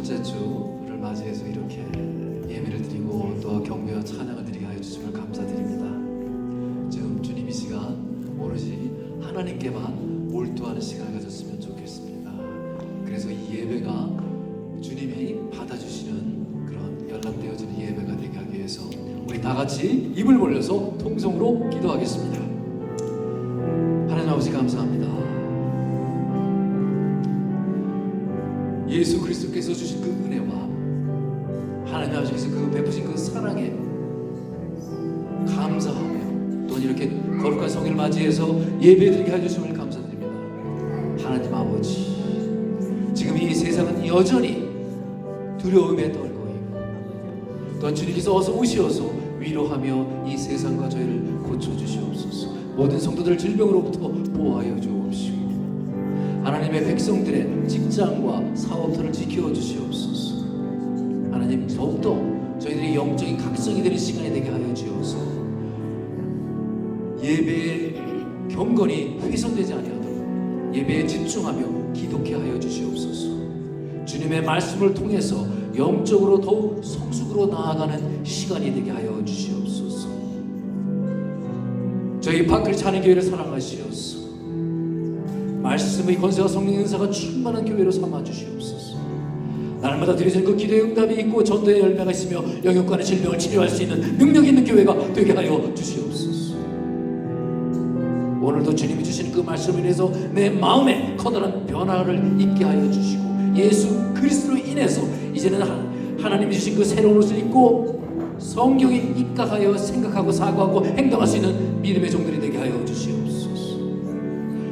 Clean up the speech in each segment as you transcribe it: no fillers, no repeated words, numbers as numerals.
첫째 주를 맞이해서 이렇게 예배를 드리고 또 경배와 찬양을 드리게 하여 주심을 감사드립니다. 지금 주님 이 시간 오로지 하나님께만 몰두하는 시간을 가졌으면 좋겠습니다. 그래서 이 예배가 주님이 받아주시는 그런 연락되어지는 예배가 되게 하기 위해서 우리 다 같이 입을 벌려서 통성으로 기도하겠습니다. 하나님 아버지 감사합니다. 예수 그리스도께서 주신 그 은혜와 하나님 아버지께서 그 베푸신 그 사랑에 감사하며 또 이렇게 거룩한 성일을 맞이해서 예배드리게 해주심을 감사드립니다. 하나님 아버지, 지금 이 세상은 여전히 두려움에 떨고 있고 또 주님께서 어서 오시어서 위로하며 이 세상과 저희를 고쳐주시옵소서. 모든 성도들을 질병으로부터 보호하여 주옵시고 하나님의 백성들의 직장과 사업터를 지켜주시옵소서. 하나님, 더욱더 저희들이 영적인 각성이 되는 시간이 되게 하여 주옵소서. 예배의 경건이 훼손되지 아니하도록 예배에 집중하며 기도케 하여 주시옵소서. 주님의 말씀을 통해서 영적으로 더욱 성숙으로 나아가는 시간이 되게 하여 주시옵소서. 저희 파크리치 하나님교회를 사랑하시옵소서. 말씀의 권세와 성령의 은사가 충만한 교회로 삼아주시옵소서. 날마다 드려지는 그 기도의 응답이 있고 전도의 열매가 있으며 영육간의 질병을 치료할 수 있는 능력 있는 교회가 되게 하여 주시옵소서. 오늘도 주님이 주시는 그 말씀을 인해서 내 마음에 커다란 변화를 있게 하여 주시고 예수 그리스도로 인해서 이제는 하나님이 주신 그 새로운 옷을 입고 성경에 입각하여 생각하고 사고하고 행동할 수 있는 믿음의 종들이 되게 하여 주시옵소서.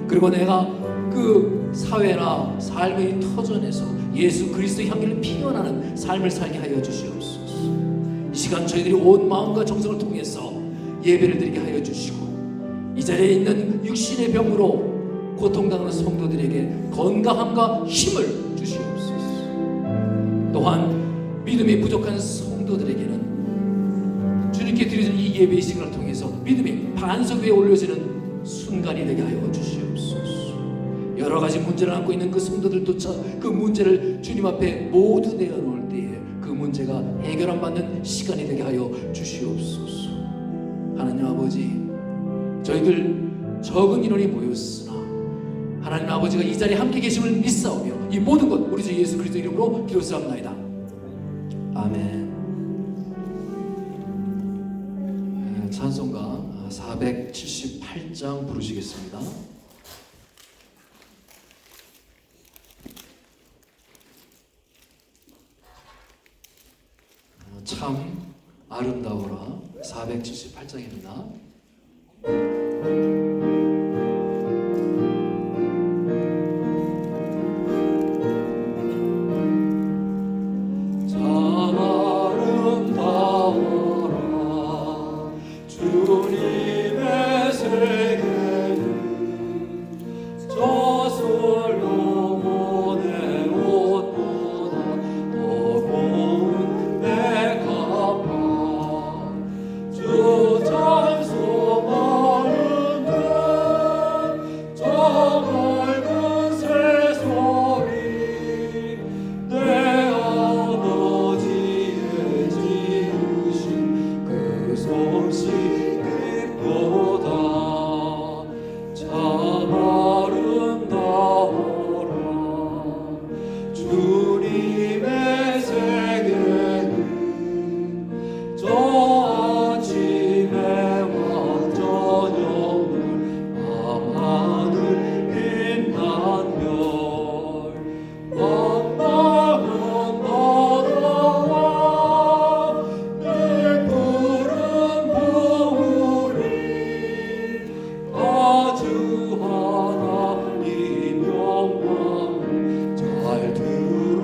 그리고 내가 그 사회나 삶의 터전에서 예수 그리스도의 향기를 피어나는 삶을 살게 하여 주시옵소서. 이 시간 저희들이 온 마음과 정성을 통해서 예배를 드리게 하여 주시고 이 자리에 있는 육신의 병으로 고통당하는 성도들에게 건강함과 힘을 주시옵소서. 또한 믿음이 부족한 성도들에게는 주님께 드리는 이 예배의 시간을 통해서 믿음이 반석 위에 올려지는 순간이 되게 하여 주시옵소서. 여러 가지 문제를 안고 있는 그 성도들조차 그 문제를 주님 앞에 모두 내어놓을 때에 그 문제가 해결 안 받는 시간이 되게 하여 주시옵소서. 하나님 아버지, 저희들 적은 인원이 모였으나 하나님 아버지가 이 자리에 함께 계심을 믿사오며 이 모든 것 우리 주 예수 그리스도 이름으로 기도드립니다. 아멘. 찬송가 478장 부르시겠습니다. 참 아름다워라 478장입니다. 주 하나님 영광 잘 들어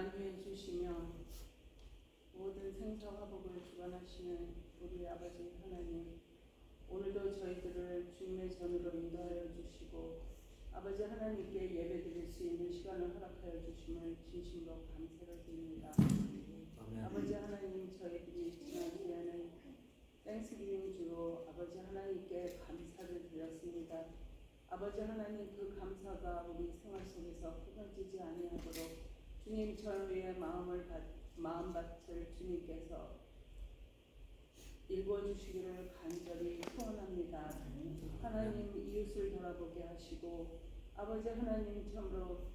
만유해 주시며 모든 생사 화복을 주관하시는 우리 아버지 하나님, 오늘도 저희들을 주님의 전으로 인도하여 주시고 아버지 하나님께 예배드릴 수 있는 시간을 허락하여 주심을 진심으로 감사를 드립니다. 아멘. 아버지 하나님, 저희들이 지난 주에는 땡스기빙 주로 아버지 하나님께 감사를 드렸습니다. 아버지 하나님, 그 감사가 우리 생활 속에서 끊어지지 아니하도록 주님 저희의 마음밭을 주님께서 읽어주시기를 간절히 소원합니다. 하나님, 이웃을 돌아보게 하시고 아버지 하나님, 참으로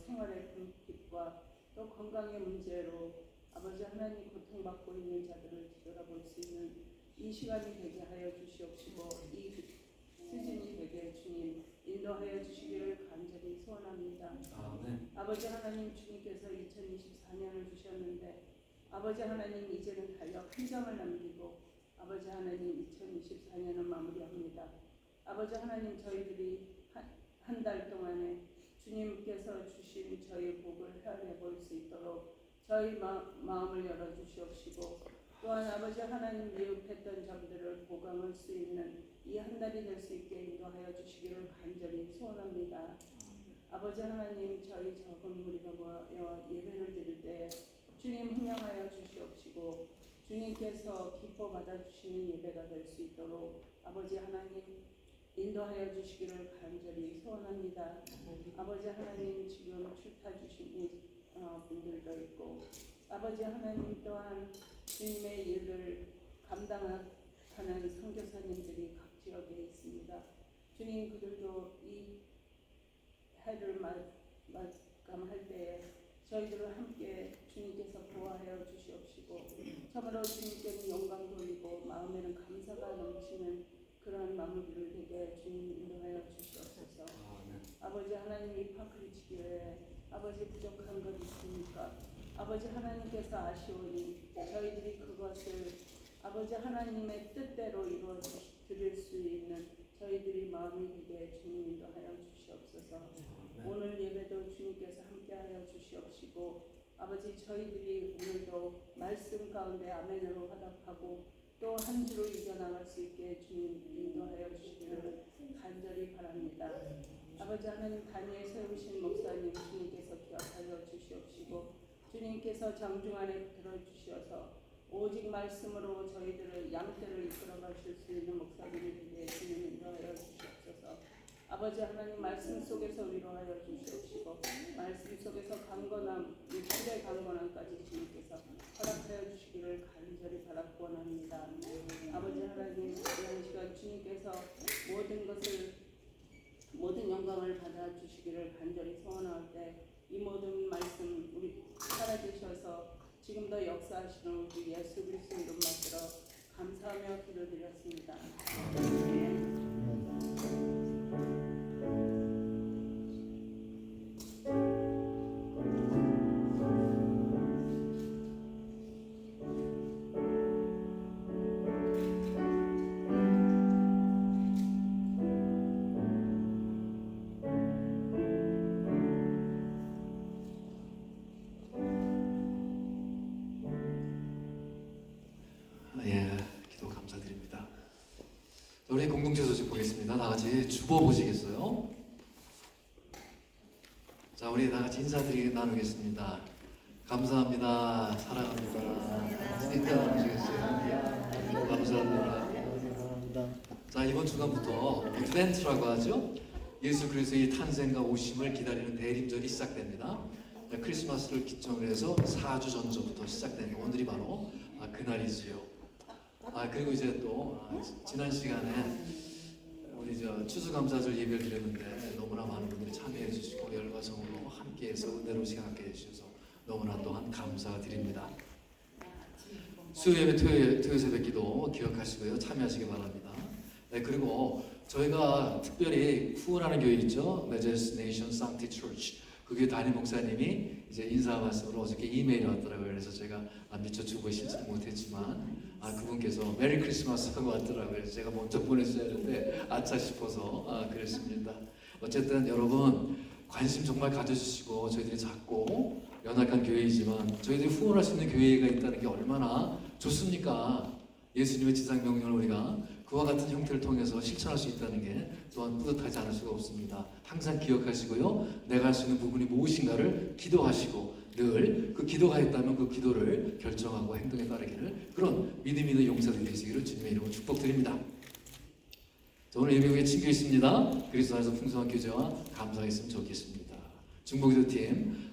생활의 궁핍과 또 건강의 문제로 아버지 하나님 고통받고 있는 자들을 뒤돌아볼 수 있는 이 시간이 되게 하여 주시옵시고 이 시즌이 되게 주님 인도하여 주시기를 간절히 소원합니다. 아멘. 아버지 하나님, 주님께서 2024년을 주셨는데 아버지 하나님, 이제는 달력 한 장을 남기고 아버지 하나님 2024년은 마무리합니다. 아버지 하나님, 저희들이 한 달 동안에 주님께서 주신 저희 복을 헤아려 볼 수 있도록 저희 마음을 열어주시옵시고 또한 아버지 하나님, 미흡했던 점들을 보강할 수 있는 이 한 달이 될 수 있게 인도하여 주시기를 간절히 소원합니다. 아버지 하나님, 저희 적은 무리가 모여 예배를 드릴 때 주님 흥명하여 주시옵시고 주님께서 기뻐 받아주시는 예배가 될 수 있도록 아버지 하나님 인도하여 주시기를 간절히 소원합니다. 아버지 하나님, 지금 출타 주신 분들도 있고 아버지 하나님 또한 주님의 일을 감당하는 선교사님들이 각 지역에 있습니다. 주님, 그들도 이 해를 마감할 때에 저희들을 함께 주님께서 보호하여 주시옵시고 참으로 주님께는 영광 돌리고 마음에는 감사가 넘치는 그런 마무리를 되게 주님 인도하여 주시옵소서. 아버지 하나님, 이 파크리치 교회에 아버지 부족한 것 있습니까? 아버지 하나님께서 아시오니 저희들이 그것을 아버지 하나님의 뜻대로 이루어 드릴 수 있는 저희들이 마음이 되게 주님 인도하여 주시옵소서. 오늘 예배도 주님께서 함께하여 주시옵시고 아버지, 저희들이 오늘도 말씀 가운데 아멘으로 화답하고 또 한 주로 이겨나갈 수 있게 주님 인도하여 주시기를 간절히 바랍니다. 아버지 하나님, 다니엘 세우신 목사님 주님께서 기억하여 주시옵시고 주님께서 장중 안에 들어주셔서 오직 말씀으로 저희들을 양떼를 이끌어 가실 수 있는 목사님이 되게 주님 인도하여 주시옵소서. 아버지 하나님, 말씀 속에서 위로하여 주시옵시고 말씀 속에서 강건함, 육신의 강건함까지 주님께서 허락하여 주시기를 간절히 바라고 원합니다. 아버지 하나님, 이런 시간 주님께서 모든 영광을 받아 주시기를 간절히 소원할 때 이 모든 말씀 우리 살아계셔서 지금도 역사하시는 우리 예수 그리스도 이름 받들어 감사하며 기도드렸습니다. 기도 감사드립니다. 우리 공동체 소식 보겠습니다. 다 같이 주보 보시겠어요? 자, 우리 다 같이 인사드리게 나누겠습니다. 감사합니다. 사랑합니다. 스티커 나누시겠어요? 감사합니다. 자, 이번 주간부터 어드벤트라고 하죠. 예수 그리스도의 탄생과 오심을 기다리는 대림절이 시작됩니다. 크리스마스를 기점으로 해서 4주 전부터 시작되는 오늘이 바로 그날이지요. 그리고 이제 또 지난 시간에 우리 추수감사절 예배를 드렸는데 너무나 많은 분들이 참여해 주시고 열과 성으로 함께해서 은혜로 생각해 주셔서 너무나 또한 감사드립니다. 수요예배 토요 새벽기도 기억하시고요, 참여하시기 바랍니다. 네, 그리고 저희가 특별히 후원하는 교회 있죠, Majestic Nation Sancti Church. 그 교회 담임 목사님이 이제 인사 말씀으로 어저께 이메일이 왔더라고요. 그래서 제가 미처 주고 싶지 못했지만 그분께서 메리 크리스마스 하고 왔더라고요. 그래서 제가 먼저 보냈어야 했는데 아차 싶어서 그랬습니다. 어쨌든 여러분 관심 정말 가져주시고 저희들이 작고 연약한 교회이지만 저희들이 후원할 수 있는 교회가 있다는 게 얼마나 좋습니까? 예수님의 지상 명령을 우리가 그와 같은 형태를 통해서 실천할 수 있다는 게 또한 뿌듯하지 않을 수가 없습니다. 항상 기억하시고요. 내가 할 수 있는 부분이 무엇인가를 기도하시고 늘 그 기도가 있다면 그 기도를 결정하고 행동에 따르기를 그런 믿음 있는 용사들이 되시기를 주님의 이름으로 축복드립니다. 자, 오늘 예배 후에 친교 있습니다. 그리스도 안에서 풍성한 교제와 감사했으면 좋겠습니다. 중보기도팀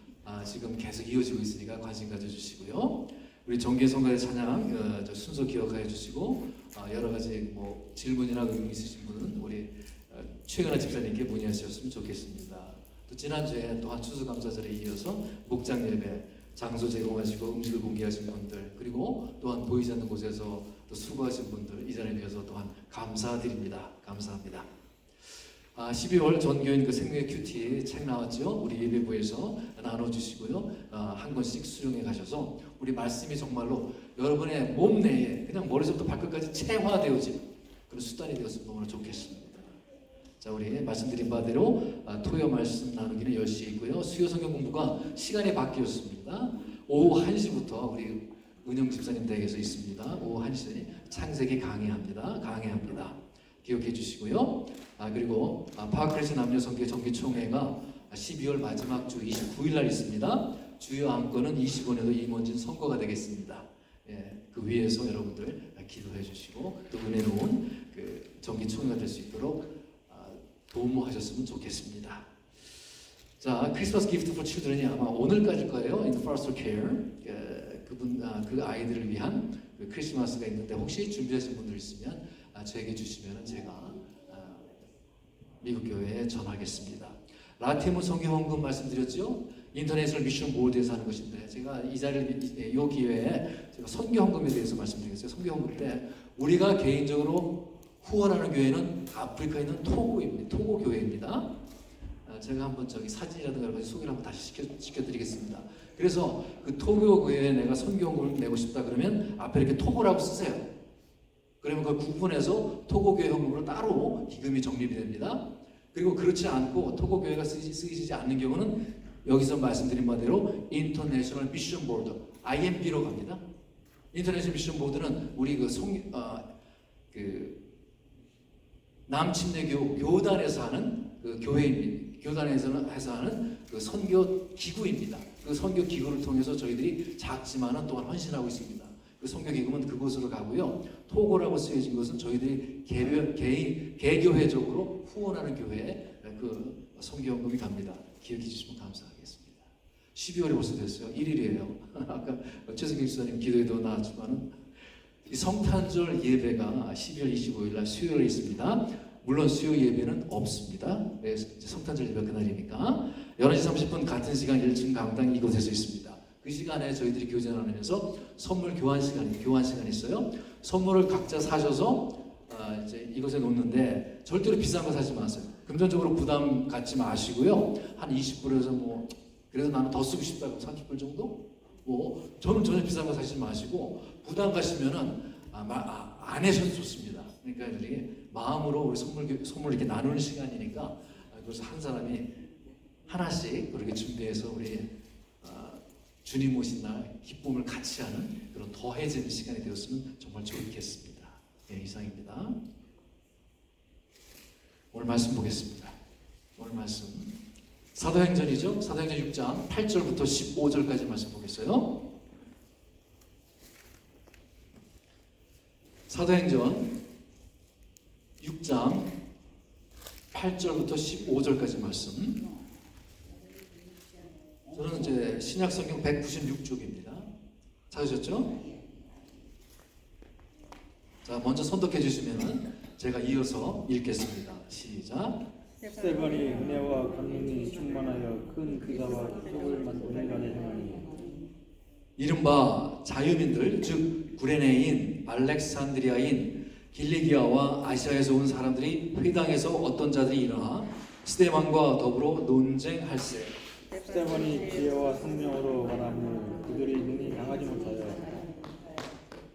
지금 계속 이어지고 있으니까 관심 가져주시고요. 우리 정기의 성가대 찬양 순서 기억해 주시고 여러 가지 뭐 질문이나 의미 있으신 분은 우리 최근한 집사님께 문의하셨으면 좋겠습니다. 또 지난주에 또한 추수감사절에 이어서 목장 예배 장소 제공하시고 음식을 공개하신 분들 그리고 또한 보이지 않는 곳에서 또 수고하신 분들 이 자리에 대해서 또한 감사드립니다. 감사합니다. 12월 전교인 그 생명의 큐티 책 나왔죠. 우리 예배부에서 나눠주시고요. 한 권씩 수령해 가셔서 우리 말씀이 정말로 여러분의 몸 내에 그냥 머리부터 발끝까지 체화되어진 그런 수단이 되었으면 너무나 좋겠습니다. 자, 우리 말씀드린 바대로 토요 말씀 나누기는 10시에 있고요. 수요 성경 공부가 시간이 바뀌었습니다. 오후 1시부터 우리 은영 집사님 댁에서 있습니다. 오후 1시 창세기 강해합니다. 기억해 주시고요. 그리고 파크레스 남녀 성교 정기총회가 12월 마지막 주 29일 날 있습니다. 주요 안건은 25년도 임원진 선거가 되겠습니다. 그 위에서 여러분들 기도해 주시고 또 은혜로운 그 정기총회가 될 수 있도록 도움하셨으면 좋겠습니다. 자, 크리스마스 기프트 for children이 아마 오늘까지일 거예요. In foster care 그 아이들을 위한 그 크리스마스가 있는데 혹시 준비하신 분들 있으면 저에게 주시면 제가 미국 교회에 전하겠습니다. 라티모 성경헌금 말씀드렸죠. 인터내셔널 미션 보드에서 하는 것인데 제가 이 자리를 이 기회에 제가 선교헌금에 대해서 말씀드리겠어요. 선교헌금 때 우리가 개인적으로 후원하는 교회는 아프리카에 있는 토고입니다. 토고 교회입니다. 제가 한번 저기 사진이라든가 여러 가지 소개를 한번 다시 시켜드리겠습니다. 그래서 그 토고 교회에 내가 선교헌금을 내고 싶다 그러면 앞에 이렇게 토고라고 쓰세요. 그러면 그 구분해서 토고교회 헌금으로 따로 기금이 적립이 됩니다. 그리고 그렇지 않고 토고교회가 쓰이지 않는 경우는 여기서 말씀드린 바대로 인터내셔널 미션 보드 IMB로 갑니다. 인터내셔널 미션 보드는 우리 그 남침례교 교단에서 하는 그 교회입니다. 교단에서 하는 그 선교 기구입니다. 그 선교 기구를 통해서 저희들이 작지만은 또한 헌신하고 있습니다. 그 선교기금은 그곳으로 가고요. 토고라고 쓰여진 것은 저희들이 개교회적으로 후원하는 교회에 그 선교헌금이 갑니다. 기억해 주시면 감사하겠습니다. 12월이 벌써 됐어요. 1일이에요. 아까 최승길 집사님 기도에도 나왔지만은 이 성탄절 예배가 12월 25일 날 수요일에 있습니다. 물론 수요 예배는 없습니다. 네, 성탄절 예배 그날이니까 11시 30분 같은 시간 1층 강당 이곳에서 있습니다. 그 시간에 저희들이 교제 나누면서 선물 교환 시간이 있어요. 선물을 각자 사셔서 이제 이것에 놓는데 절대로 비싼 거 사지 마세요. 금전적으로 부담 갖지 마시고요. 한 20불에서 뭐 그래서 나는 더 쓰고 싶다고 30불 정도? 뭐 저는 전혀 비싼 거 사지 마시고 부담 가시면은 안 하셔도 좋습니다. 그러니까 우리 마음으로 우리 선물 이렇게 나누는 시간이니까 그래서 한 사람이 하나씩 그렇게 준비해서 우리 주님 오신 날 기쁨을 같이 하는 그런 더해지는 시간이 되었으면 정말 좋겠습니다. 이상입니다. 오늘 말씀 보겠습니다. 오늘 말씀 사도행전이죠. 사도행전 6장 8절부터 15절까지 말씀 보겠어요. 사도행전 6장 8절부터 15절까지 말씀. 저는 이제 신약성경 196쪽입니다. 찾으셨죠? 자, 먼저 선독해 주시면 제가 이어서 읽겠습니다. 시작. 스데반이 은혜와 권능이 충만하여 큰 기사와 기적을 만들어내는 하나니 이른바 자유민들 즉 구레네인, 알렉산드리아인, 길리기아와 아시아에서 온 사람들이 회당에서 어떤 자들이 일어나 스데반과 더불어 논쟁할세. 스데반이 지혜와 성령으로 말하며 그들이 눈이 강하지 못하여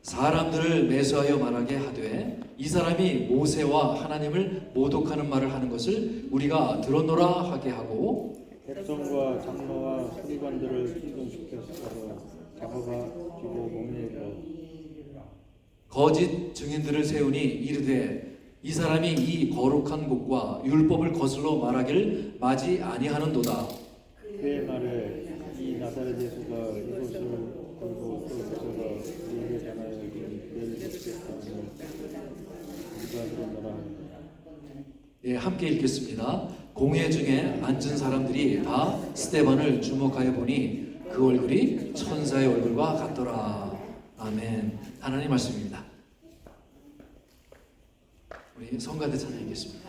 사람들을 매수하여 말하게 하되 이 사람이 모세와 하나님을 모독하는 말을 하는 것을 우리가 들었노라 하게 하고 백성과 장로와 서기관들을 순종시켜서 잡아가지고 공회에 이르러 거짓 증인들을 세우니 이르되 이 사람이 이 거룩한 곳과 율법을 거슬러 말하기를 마지 아니하는도다. 그의 말에 이 나사렛 예수가 이곳을 돌고 또 저가 우리에게 전하여 이를 죽겠다는 누가 들었노라 하느니라. 예, 함께 읽겠습니다. 공회 중에 앉은 사람들이 다 스데반을 주목하여 보니 그 얼굴이 천사의 얼굴과 같더라. 아멘. 하나님 말씀입니다. 우리 성가대 찬양하겠습니다.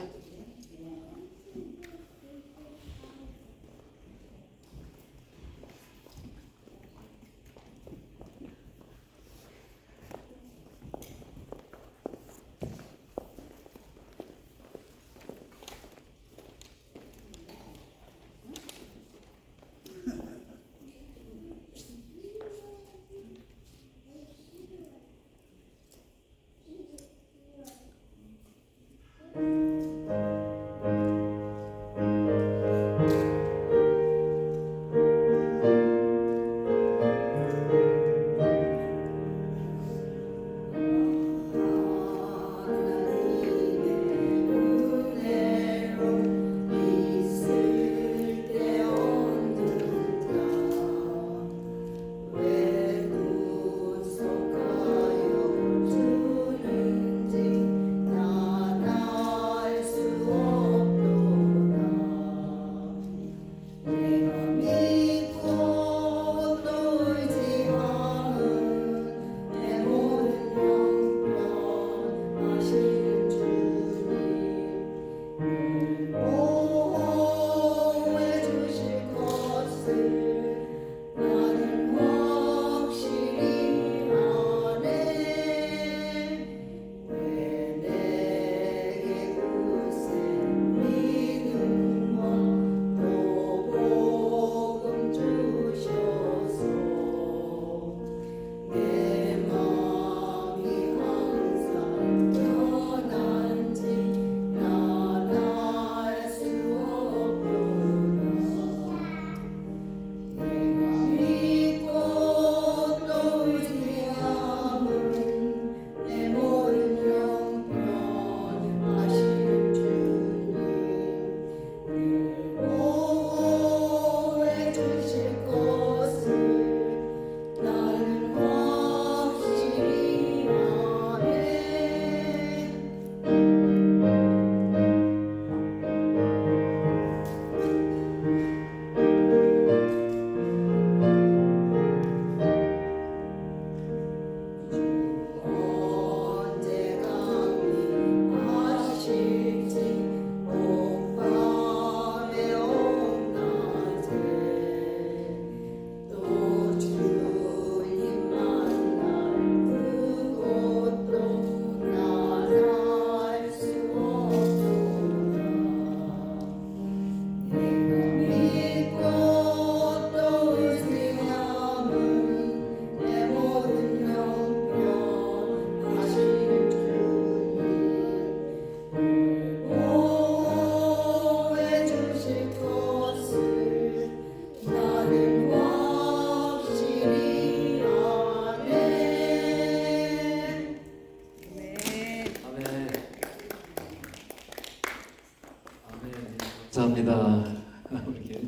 감사합니다. 이렇게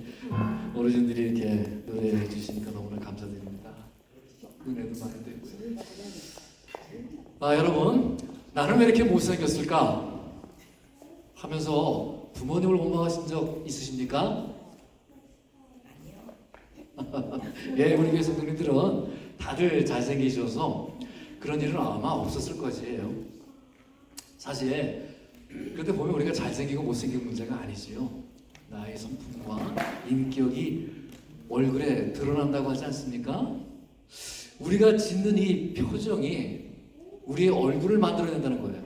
어르신들이 이렇게 노래해 주시니까 너무나 감사드립니다. 은혜도 많이 되고요. 여러분, 나는 왜 이렇게 못생겼을까? 하면서 부모님을 원망하신 적 있으십니까? 예, 우리 교회 성도님들은 다들 잘생기셔서 그런 일은 아마 없었을 것이에요. 사실 그런데 보면 우리가 잘생기고 못생긴 문제가 아니지요. 나의 성품과 인격이 얼굴에 드러난다고 하지 않습니까? 우리가 짓는 이 표정이 우리의 얼굴을 만들어낸다는 거예요.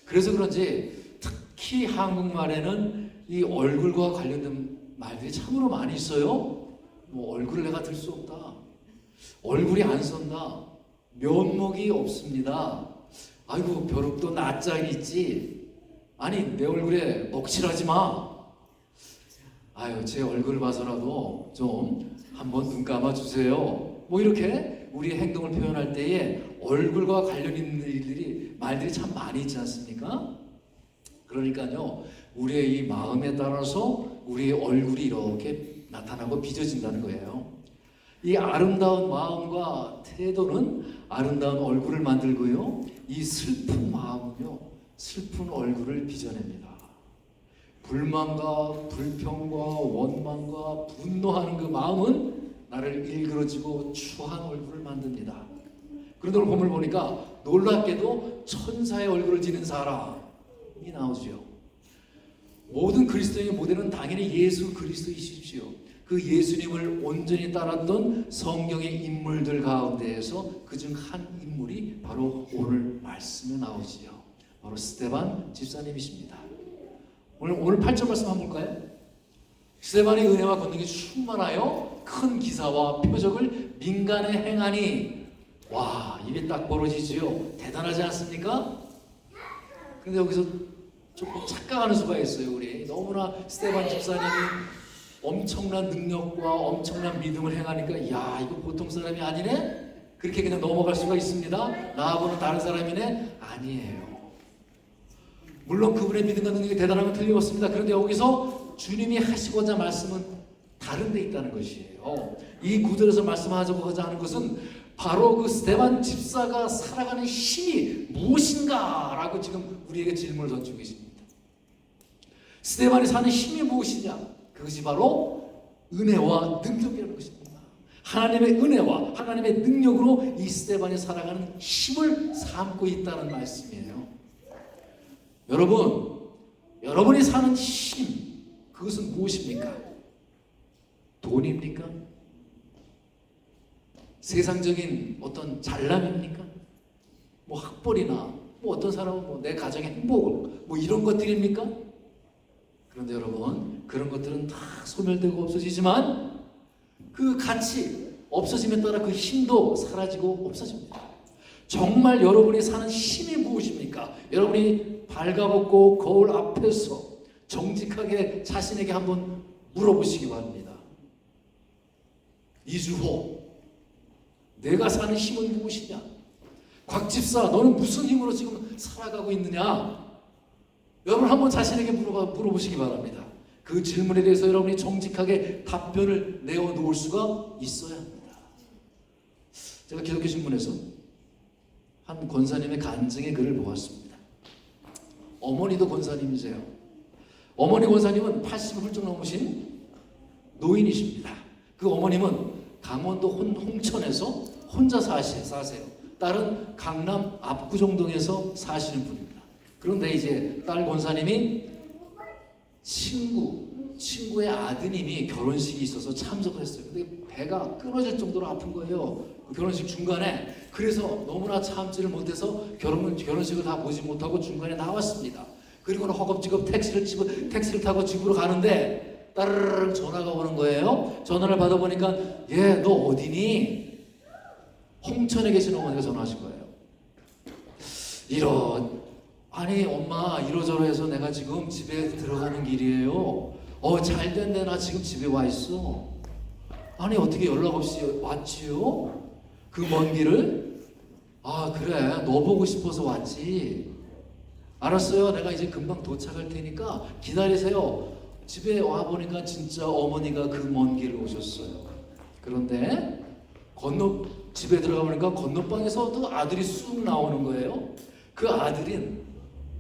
그래서 그런지 특히 한국말에는 이 얼굴과 관련된 말들이 참으로 많이 있어요. 뭐 얼굴을 내가 들 수 없다. 얼굴이 안 선다. 면목이 없습니다. 아이고 벼룩도 낯짝이 있지. 아니 내 얼굴에 먹칠하지 마. 아유 제 얼굴 봐서라도 좀 한번 눈 감아 주세요. 뭐 이렇게 우리의 행동을 표현할 때에 얼굴과 관련 있는 말들이 참 많이 있지 않습니까? 그러니까요, 우리의 이 마음에 따라서 우리의 얼굴이 이렇게 나타나고 빚어진다는 거예요. 이 아름다운 마음과 태도는 아름다운 얼굴을 만들고요, 이 슬픈 마음은요, 슬픈 얼굴을 빚어냅니다. 불만과 불평과 원망과 분노하는 그 마음은 나를 일그러지고 추한 얼굴을 만듭니다. 그런데 오늘 본문을 보니까 놀랍게도 천사의 얼굴을 지닌 사람이 나오죠. 모든 그리스도인의 모델은 당연히 예수 그리스도이십시오. 그 예수님을 온전히 따랐던 성경의 인물들 가운데에서 그중 한 인물이 바로 오늘 말씀에 나오지요. 바로 스데반 집사님이십니다. 오늘 8절 말씀 한번 볼까요? 스데반의 은혜와 권능이 충만하여 큰 기사와 표적을 민간에 행하니, 와, 입이 딱 벌어지지요. 대단하지 않습니까? 근데 여기서 조금 착각하는 수가 있어요. 우리 너무나 스데반 집사님이 엄청난 능력과 엄청난 믿음을 행하니까, 야, 이거 보통 사람이 아니네? 그렇게 그냥 넘어갈 수가 있습니다. 나하고는 다른 사람이네? 아니에요. 물론 그분의 믿음과 능력이 대단한 건 틀림없습니다. 그런데 여기서 주님이 하시고자 말씀은 다른 데 있다는 것이에요. 이 구절에서 말씀하고자 하는 것은 바로 그 스데반 집사가 살아가는 힘이 무엇인가 라고 지금 우리에게 질문을 던지고 계십니다. 스데반이 사는 힘이 무엇이냐? 그것이 바로 은혜와 능력이라는 것입니다. 하나님의 은혜와 하나님의 능력으로 이 스데반이 살아가는 힘을 삼고 있다는 말씀이에요. 여러분이 사는 힘, 그것은 무엇입니까? 돈입니까? 세상적인 어떤 잘남입니까? 뭐 학벌이나 뭐 어떤 사람은 뭐 내 가정의 행복을 뭐 이런 것들입니까? 그런데 여러분, 그런 것들은 다 소멸되고 없어지지만 그 가치 없어짐에 따라 그 힘도 사라지고 없어집니다. 정말 여러분이 사는 힘이 무엇입니까? 여러분이 발가벗고 거울 앞에서 정직하게 자신에게 한번 물어보시기 바랍니다. 2주 후 내가 사는 힘은 무엇이냐? 곽 집사, 너는 무슨 힘으로 지금 살아가고 있느냐? 여러분 한번 자신에게 물어보시기 바랍니다. 그 질문에 대해서 여러분이 정직하게 답변을 내어놓을 수가 있어야 합니다. 제가 기독교 신문에서 한 권사님의 간증의 글을 보았습니다. 어머니도 권사님이세요. 어머니 권사님은 80을 훌쩍 넘으신 노인이십니다. 그 어머님은 강원도 홍천에서 혼자 사세요. 딸은 강남 압구정동에서 사시는 분입니다. 그런데 이제 딸 권사님이 친구의 아드님이 결혼식이 있어서 참석을 했어요. 근데 배가 끊어질 정도로 아픈 거예요. 그 결혼식 중간에. 그래서 너무나 참지를 못해서 결혼식을 다 보지 못하고 중간에 나왔습니다. 그리고는 허겁지겁 택시를 타고 집으로 가는데 따르르 전화가 오는 거예요. 전화를 받아보니까, 예, 너 어디니? 홍천에 계신 어머니가 전화하신 거예요. 아니 엄마, 이러저러해서 내가 지금 집에 들어가는 길이에요. 잘 됐네, 나 지금 집에 와 있어. 아니 어떻게 연락 없이 왔지요? 그 먼 길을? 아 그래, 너 보고 싶어서 왔지. 알았어요, 내가 이제 금방 도착할 테니까 기다리세요. 집에 와보니까 진짜 어머니가 그 먼 길을 오셨어요. 그런데 집에 들어가보니까 건너방에서 또 아들이 쑥 나오는 거예요. 그 아들은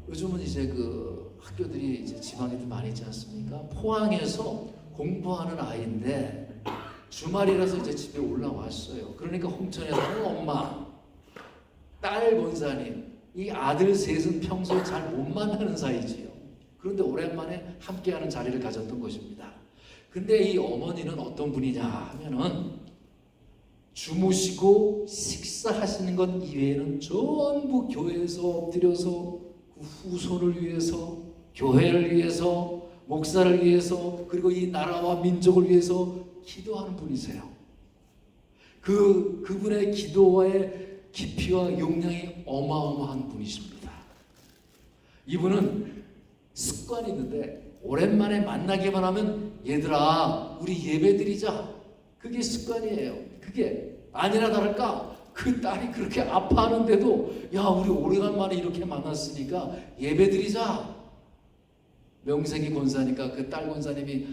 요즘은 이제 그 학교들이 이제 지방에도 많이 있지 않습니까? 포항에서 공부하는 아이인데 주말이라서 이제 집에 올라왔어요. 그러니까 홍천에서 엄마, 딸 권사님, 이 아들 셋은 평소에 잘 못 만나는 사이지요. 그런데 오랜만에 함께하는 자리를 가졌던 것입니다. 근데 이 어머니는 어떤 분이냐 하면은 주무시고 식사하시는 것 이외에는 전부 교회에서 엎드려서 그 후손을 위해서, 교회를 위해서, 목사를 위해서, 그리고 이 나라와 민족을 위해서 기도하는 분이세요. 그분의 기도의 깊이와 용량이 어마어마한 분이십니다. 이분은 습관이 있는데 오랜만에 만나기만 하면 얘들아 우리 예배드리자. 그게 습관이에요. 그게 아니나 다를까 그 딸이 그렇게 아파하는데도 야 우리 오래간만에 이렇게 만났으니까 예배드리자. 명색이 권사니까 그 딸 권사님이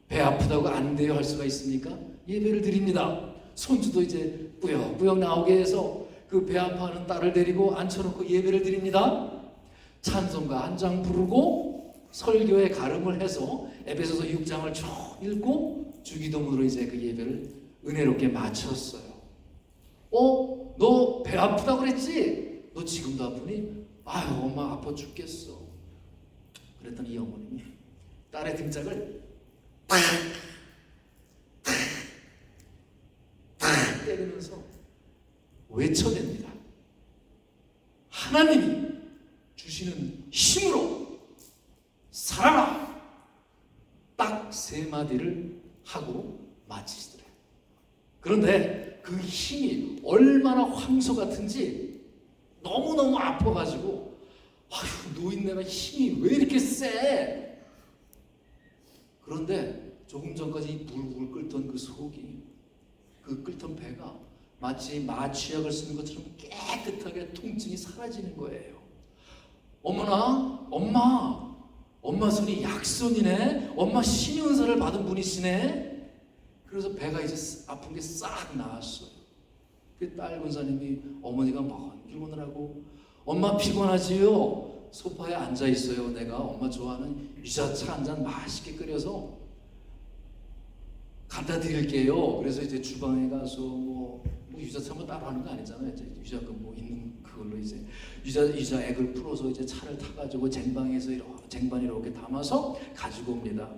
배 아프다고 안 돼요 할 수가 있습니까? 예배를 드립니다. 손주도 이제 꾸역꾸역 나오게 해서 그 배 아파하는 딸을 데리고 앉혀놓고 예배를 드립니다. 찬송가 한 장 부르고 설교에 가름을 해서 에베소서 6장을 쭉 읽고 주기도문으로 이제 그 예배를 은혜롭게 마쳤어요. 너 배 아프다고 그랬지? 너 지금도 아프니? 아유 엄마 아파 죽겠어. 그랬더니 이 어머님이 딸의 등짝을 때리면서 외쳐댑니다. 하나님이 주시는 힘으로 살아라. 딱 세 마디를 하고 마치시더래요. 그런데 그 힘이 얼마나 황소 같은지 너무너무 아파가지고 아휴 노인네가 힘이 왜 이렇게 세? 그런데 조금 전까지 불불 끓던 그 속이 그 끓던 배가 마치 마취약을 쓰는 것처럼 깨끗하게 통증이 사라지는 거예요. 어머나 엄마 손이 약손이네. 엄마 신의 은사를 받은 분이시네. 그래서 배가 이제 아픈 게 싹 나았어요. 그 딸 권사님이 어머니가 먼길 오느라고 엄마 피곤하지요? 소파에 앉아 있어요. 내가 엄마 좋아하는 유자차 한 잔 맛있게 끓여서 갖다 드릴게요. 그래서 이제 주방에 가서 뭐 유자차 뭐 따로 하는 거 아니잖아요. 이제 유자가 뭐 있는 그걸로 이제 유자 액을 풀어서 이제 차를 타가지고 쟁반에 이렇게 담아서 가지고 옵니다.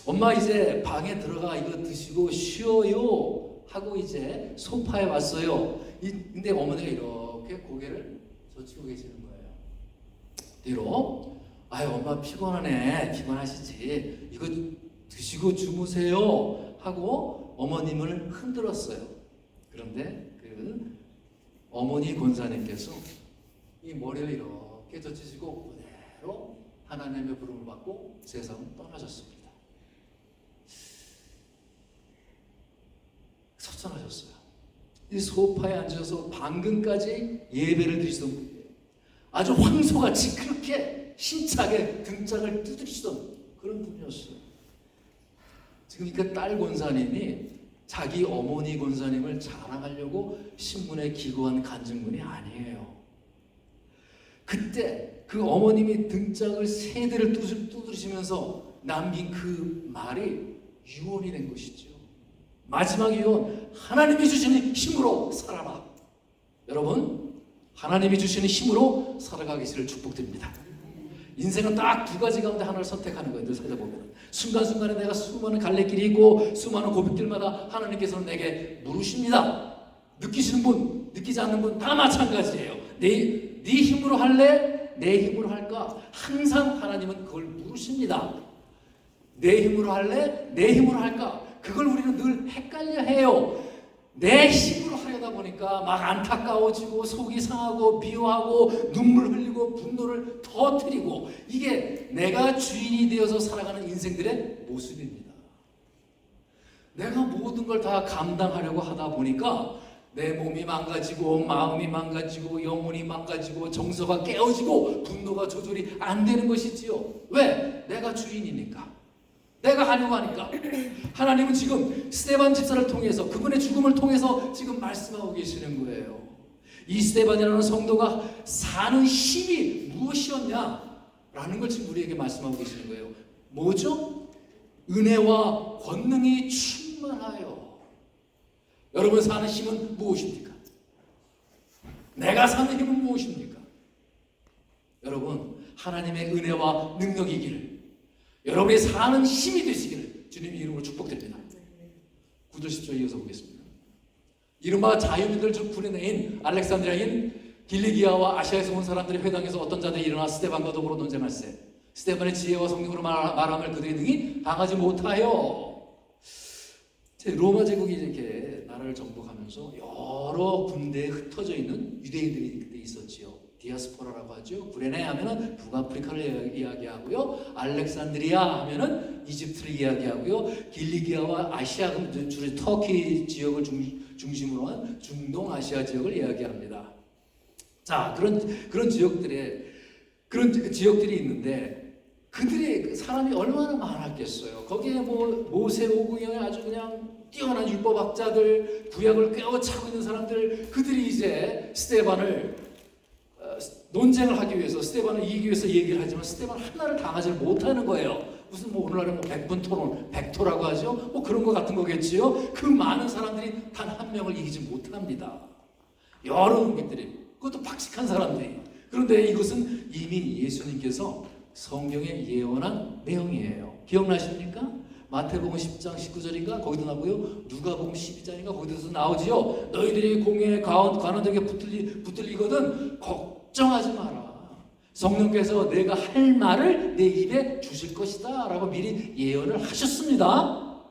엄마 이제 방에 들어가 이거 드시고 쉬어요 하고 이제 소파에 왔어요. 근데 어머니가 이렇게 고개를 젖히고 계시는 거예요. 뒤로 아유 엄마 피곤하시지 이거 드시고 주무세요 하고 어머님을 흔들었어요. 그런데 그 어머니 권사님께서 이 머리를 이렇게 젖히시고 그대로 하나님의 부름을 받고 세상을 떠나셨습니다. 서천하셨어요. 이 소파에 앉아서 방금까지 예배를 드리시던 분이에요. 아주 황소같이 그렇게 힘차게 등짝을 두드리시던 그런 분이었어요. 지금 그 딸 권사님이 자기 어머니 권사님을 자랑하려고 신문에 기고한 간증문이 아니에요. 그때 그 어머님이 등짝을 세 대를 두드리시면서 남긴 그 말이 유언이 된 것이죠. 마지막 유언, 하나님이 주시는 힘으로 살아라. 여러분, 하나님이 주시는 힘으로 살아가기를 축복드립니다. 인생은 딱 두 가지 가운데 하나를 선택하는 거예요. 늘 살아보면 순간순간에 내가 수많은 갈래길이 있고 수많은 고백길마다 하나님께서는 내게 물으십니다. 느끼시는 분, 느끼지 않는 분 다 마찬가지예요. 네 힘으로 할래? 내 힘으로 할까? 항상 하나님은 그걸 물으십니다. 내 힘으로 할래? 내 힘으로 할까? 그걸 우리는 늘 헷갈려 해요. 내 힘으로 하려다 보니까 막 안타까워지고 속이 상하고 미워하고 눈물 흘리고 분노를 터뜨리고 이게 내가 주인이 되어서 살아가는 인생들의 모습입니다. 내가 모든 걸 다 감당하려고 하다 보니까 내 몸이 망가지고 마음이 망가지고 영혼이 망가지고 정서가 깨어지고 분노가 조절이 안 되는 것이지요. 왜? 내가 주인이니까. 내가 하려고 하니까. 하나님은 지금 스데반 집사를 통해서 그분의 죽음을 통해서 지금 말씀하고 계시는 거예요. 이 스데반이라는 성도가 사는 힘이 무엇이었냐라는 걸 지금 우리에게 말씀하고 계시는 거예요. 뭐죠? 은혜와 권능이 충만하여. 여러분 사는 힘은 무엇입니까? 내가 사는 힘은 무엇입니까? 여러분 하나님의 은혜와 능력이기를 여러분이 사는 힘이 되시기를 주님의 이름으로 축복드립니다. 9절 10절 이어서 보겠습니다. 이른바 자유민들 중 군인인 알렉산드리아인 길리기아와 아시아에서 온 사람들이 회당에서 어떤 자들이 일어나 스데반과 더불어 논쟁할세. 스데반의 지혜와 성령으로 말함을 그들이 능히 당하지 못하여. 로마 제국이 이렇게 나라를 정복하면서 여러 군데에 흩어져 있는 유대인들이 그때 있었지요. 디아스포라라고 하죠. 구레네 하면은 북아프리카를 이야기하고요. 알렉산드리아 하면은 이집트를 이야기하고요. 길리기아와 아시아, 주로 터키 지역을 중심으로 한 중동 아시아 지역을 이야기합니다. 자, 그런 지역들이 있는데 그들의 사람이 얼마나 많았겠어요. 거기에 모세 오경에 아주 그냥 뛰어난 율법학자들, 구약을 꿰어차고 있는 사람들, 그들이 이제 스데반을 논쟁을 하기 위해서, 스데반을 이기기 위해서 얘기를 하지만 스데반 하나를 당하지 못하는 거예요. 무슨 오늘날은 100분 토론, 100토라고 하죠. 그런 거 같은 거겠지요. 그 많은 사람들이 단 한 명을 이기지 못합니다. 여러 논객들이, 그것도 박식한 사람들이. 그런데 이것은 이미 예수님께서 성경에 예언한 내용이에요. 기억나십니까? 마태복음 10장 19절인가 거기도 나오고요. 누가복음 12장인가 거기도 나오지요. 너희들이 공회에 관원 등에 붙들리거든 걱정하지 마라. 성령께서 내가 할 말을 내 입에 주실 것이다 라고 미리 예언을 하셨습니다.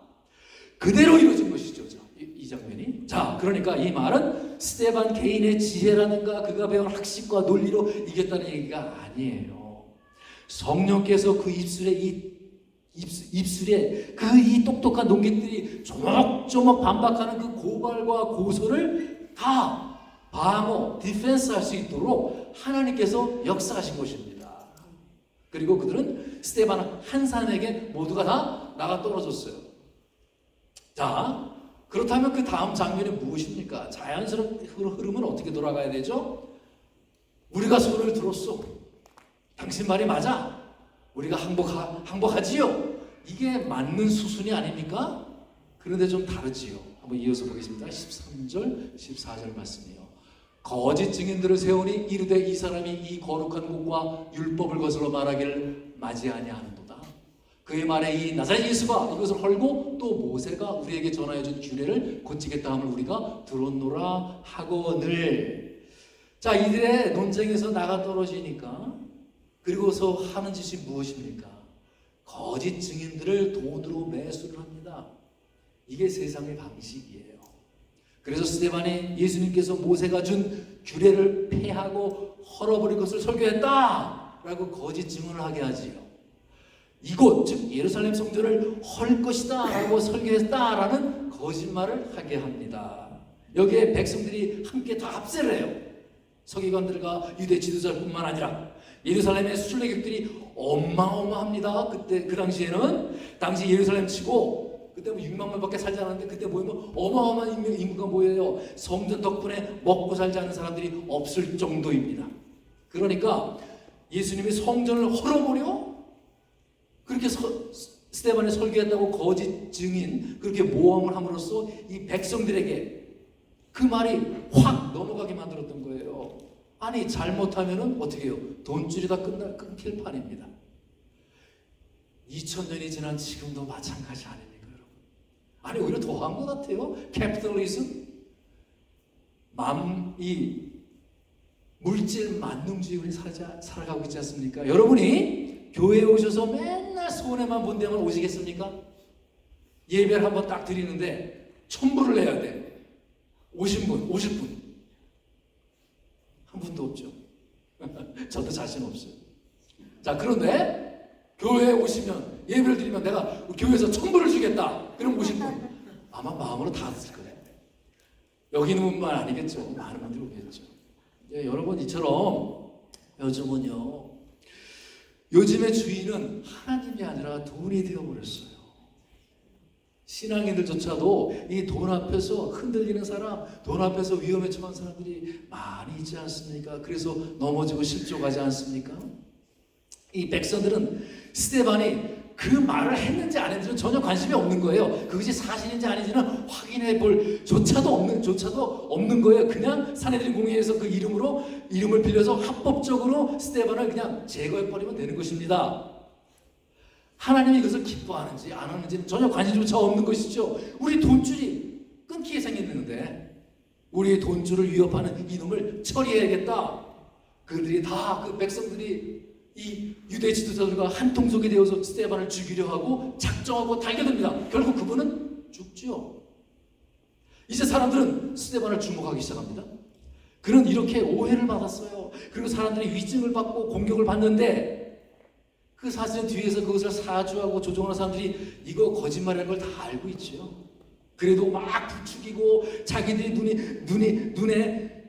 그대로 이루어진 것이죠. 이 장면이. 자, 그러니까 이 말은 스데반 개인의 지혜라든가 그가 배운 학식과 논리로 이겼다는 얘기가 아니에요. 성령께서 그 입술에 그 이 똑똑한 논객들이 조목조목 반박하는 그 고발과 고소를 다 방어, 디펜스 할 수 있도록 하나님께서 역사하신 것입니다. 그리고 그들은 스데반 한 사람에게 모두가 다 나가 떨어졌어요. 자, 그렇다면 그 다음 장면이 무엇입니까? 자연스러운 흐름은 어떻게 돌아가야 되죠? 우리가 소리를 들었어. 당신 말이 맞아. 우리가 항복하지요. 이게 맞는 수순이 아닙니까? 그런데 좀 다르지요. 한번 이어서 보겠습니다. 13절, 14절 말씀이요. 거짓 증인들을 세우니 이르되 이 사람이 이 거룩한 곳과 율법을 거슬러 말하기를 맞이 아니하는도다. 그의 말에 이 나사렛 예수가 이것을 헐고 또 모세가 우리에게 전하여준 규례를 고치겠다 함을 우리가 들었노라 하거늘. 자, 이들의 논쟁에서 나가 떨어지니까 그리고서 하는 짓이 무엇입니까? 거짓 증인들을 돈으로 매수를 합니다. 이게 세상의 방식이에요. 그래서 스데반이 예수님께서 모세가 준 규례를 폐하고 헐어버릴 것을 설교했다 라고 거짓 증언을 하게 하지요. 이곳 즉 예루살렘 성전을 헐 것이다 라고 설교했다 라는 거짓말을 하게 합니다. 여기에 백성들이 함께 다 합세를 해요. 서기관들과 유대 지도자뿐만 아니라 예루살렘의 순례객들이 어마어마합니다. 그 당시에는 당시 예루살렘 치고 그때 6만 명밖에 살지 않았는데 그때 모이면 어마어마한 인구가 모여요. 성전 덕분에 먹고 살지 않는 사람들이 없을 정도입니다. 그러니까 예수님이 성전을 헐어버려 그렇게 스데반이 설교했다고 거짓 증인 그렇게 모함을 함으로써 이 백성들에게 그 말이 확 넘어가게 만들었던 거예요. 아니 잘못하면은 어떻게 해요? 돈줄이 다 끊길 판입니다. 2000년이 지난 지금도 마찬가지 아닙니까 여러분? 아니 오히려 더한 것 같아요. 캐피털리즘, 이 물질 만능주의를 살아가고 있지 않습니까? 여러분이 교회에 오셔서 맨날 손해만 본다면 오시겠습니까? 예배를 한번 딱 드리는데 1000불을 내야 돼. 오신 분, 50분. 한 분도 없죠. 저도 자신 없어요. 자, 그런데 교회에 오시면 예배를 드리면 내가 교회에서 1000불을 주겠다. 그럼 50분. 아마 마음으로 다 드릴 거예요. 여기 있는 분만 아니겠죠. 많은 분들이 오겠죠. 여러분 이처럼 요즘의 주인은 하나님이 아니라 돈이 되어버렸어요. 신앙인들조차도 이 돈 앞에서 흔들리는 사람, 돈 앞에서 위험에 처한 사람들이 많이 있지 않습니까? 그래서 넘어지고 실족하지 않습니까? 이 백성들은 스데반이 그 말을 했는지 안 했는지는 전혀 관심이 없는 거예요. 그것이 사실인지 아닌지는 확인해 볼 조차도 없는 거예요. 그냥 사내들인 공회에서 그 이름을 빌려서 합법적으로 스데반을 그냥 제거해 버리면 되는 것입니다. 하나님이 이것을 기뻐하는지 안 하는지는 전혀 관심조차 없는 것이죠. 우리 돈줄이 끊기게 생겼는데 우리의 돈줄을 위협하는 이놈을 처리해야겠다. 그들이 다 그 백성들이 이 유대 지도자들과 한 통속이 되어서 스데반을 죽이려 하고 작정하고 달겨듭니다. 결국 그분은 죽죠. 이제 사람들은 스데반을 주목하기 시작합니다. 그런 이렇게 오해를 받았어요. 그리고 사람들이 위증을 받고 공격을 받는데 그 사실은 뒤에서 그것을 사주하고 조종하는 사람들이 이거 거짓말이라는 걸 다 알고 있죠. 그래도 막 부추기고 자기들이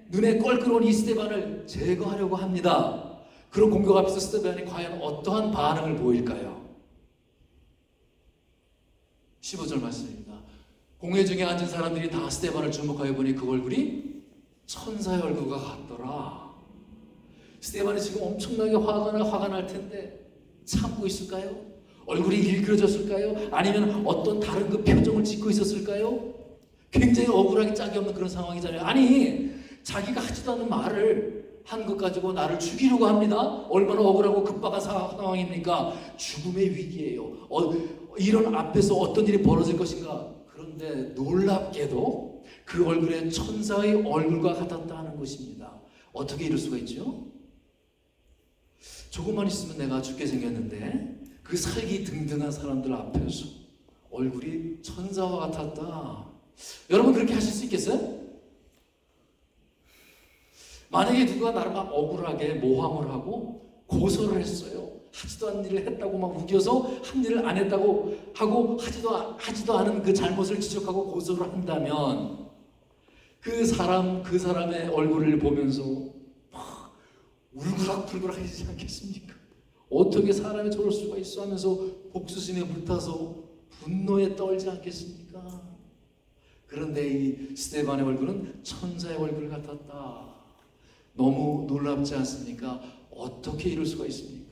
눈에 껄끄러운 이 스데반을 제거하려고 합니다. 그런 공격 앞에서 스데반이 과연 어떠한 반응을 보일까요? 15절 말씀입니다. 공회 중에 앉은 사람들이 다 스데반을 주목하여 보니 그 얼굴이 천사의 얼굴과 같더라. 스데반이 지금 엄청나게 화가 날 텐데 참고 있을까요? 얼굴이 일그러졌을까요? 아니면 어떤 다른 그 표정을 짓고 있었을까요? 굉장히 억울하게 짝이 없는 그런 상황이잖아요. 아니, 자기가 하지도 않은 말을 한 것 가지고 나를 죽이려고 합니다. 얼마나 억울하고 급박한 상황입니까? 죽음의 위기예요. 이런 앞에서 어떤 일이 벌어질 것인가? 그런데 놀랍게도 그 얼굴에 천사의 얼굴과 같았다는 것입니다. 어떻게 이럴 수가 있죠? 조금만 있으면 내가 죽게 생겼는데 그 살기 등등한 사람들 앞에서 얼굴이 천사와 같았다. 여러분 그렇게 하실 수 있겠어요? 만약에 누가 나를 막 억울하게 모함을 하고 고소를 했어요. 하지도 않은 일을 했다고 막 우겨서 한 일을 안 했다고 하고 하지도 않은 그 잘못을 지적하고 고소를 한다면 그 사람의 얼굴을 보면서 막 울그락불그락 하지 않겠습니까? 어떻게 사람이 저럴 수가 있어 하면서 복수심에 불타서 분노에 떨지 않겠습니까? 그런데 이 스데반의 얼굴은 천사의 얼굴 같았다. 너무 놀랍지 않습니까? 어떻게 이럴 수가 있습니까?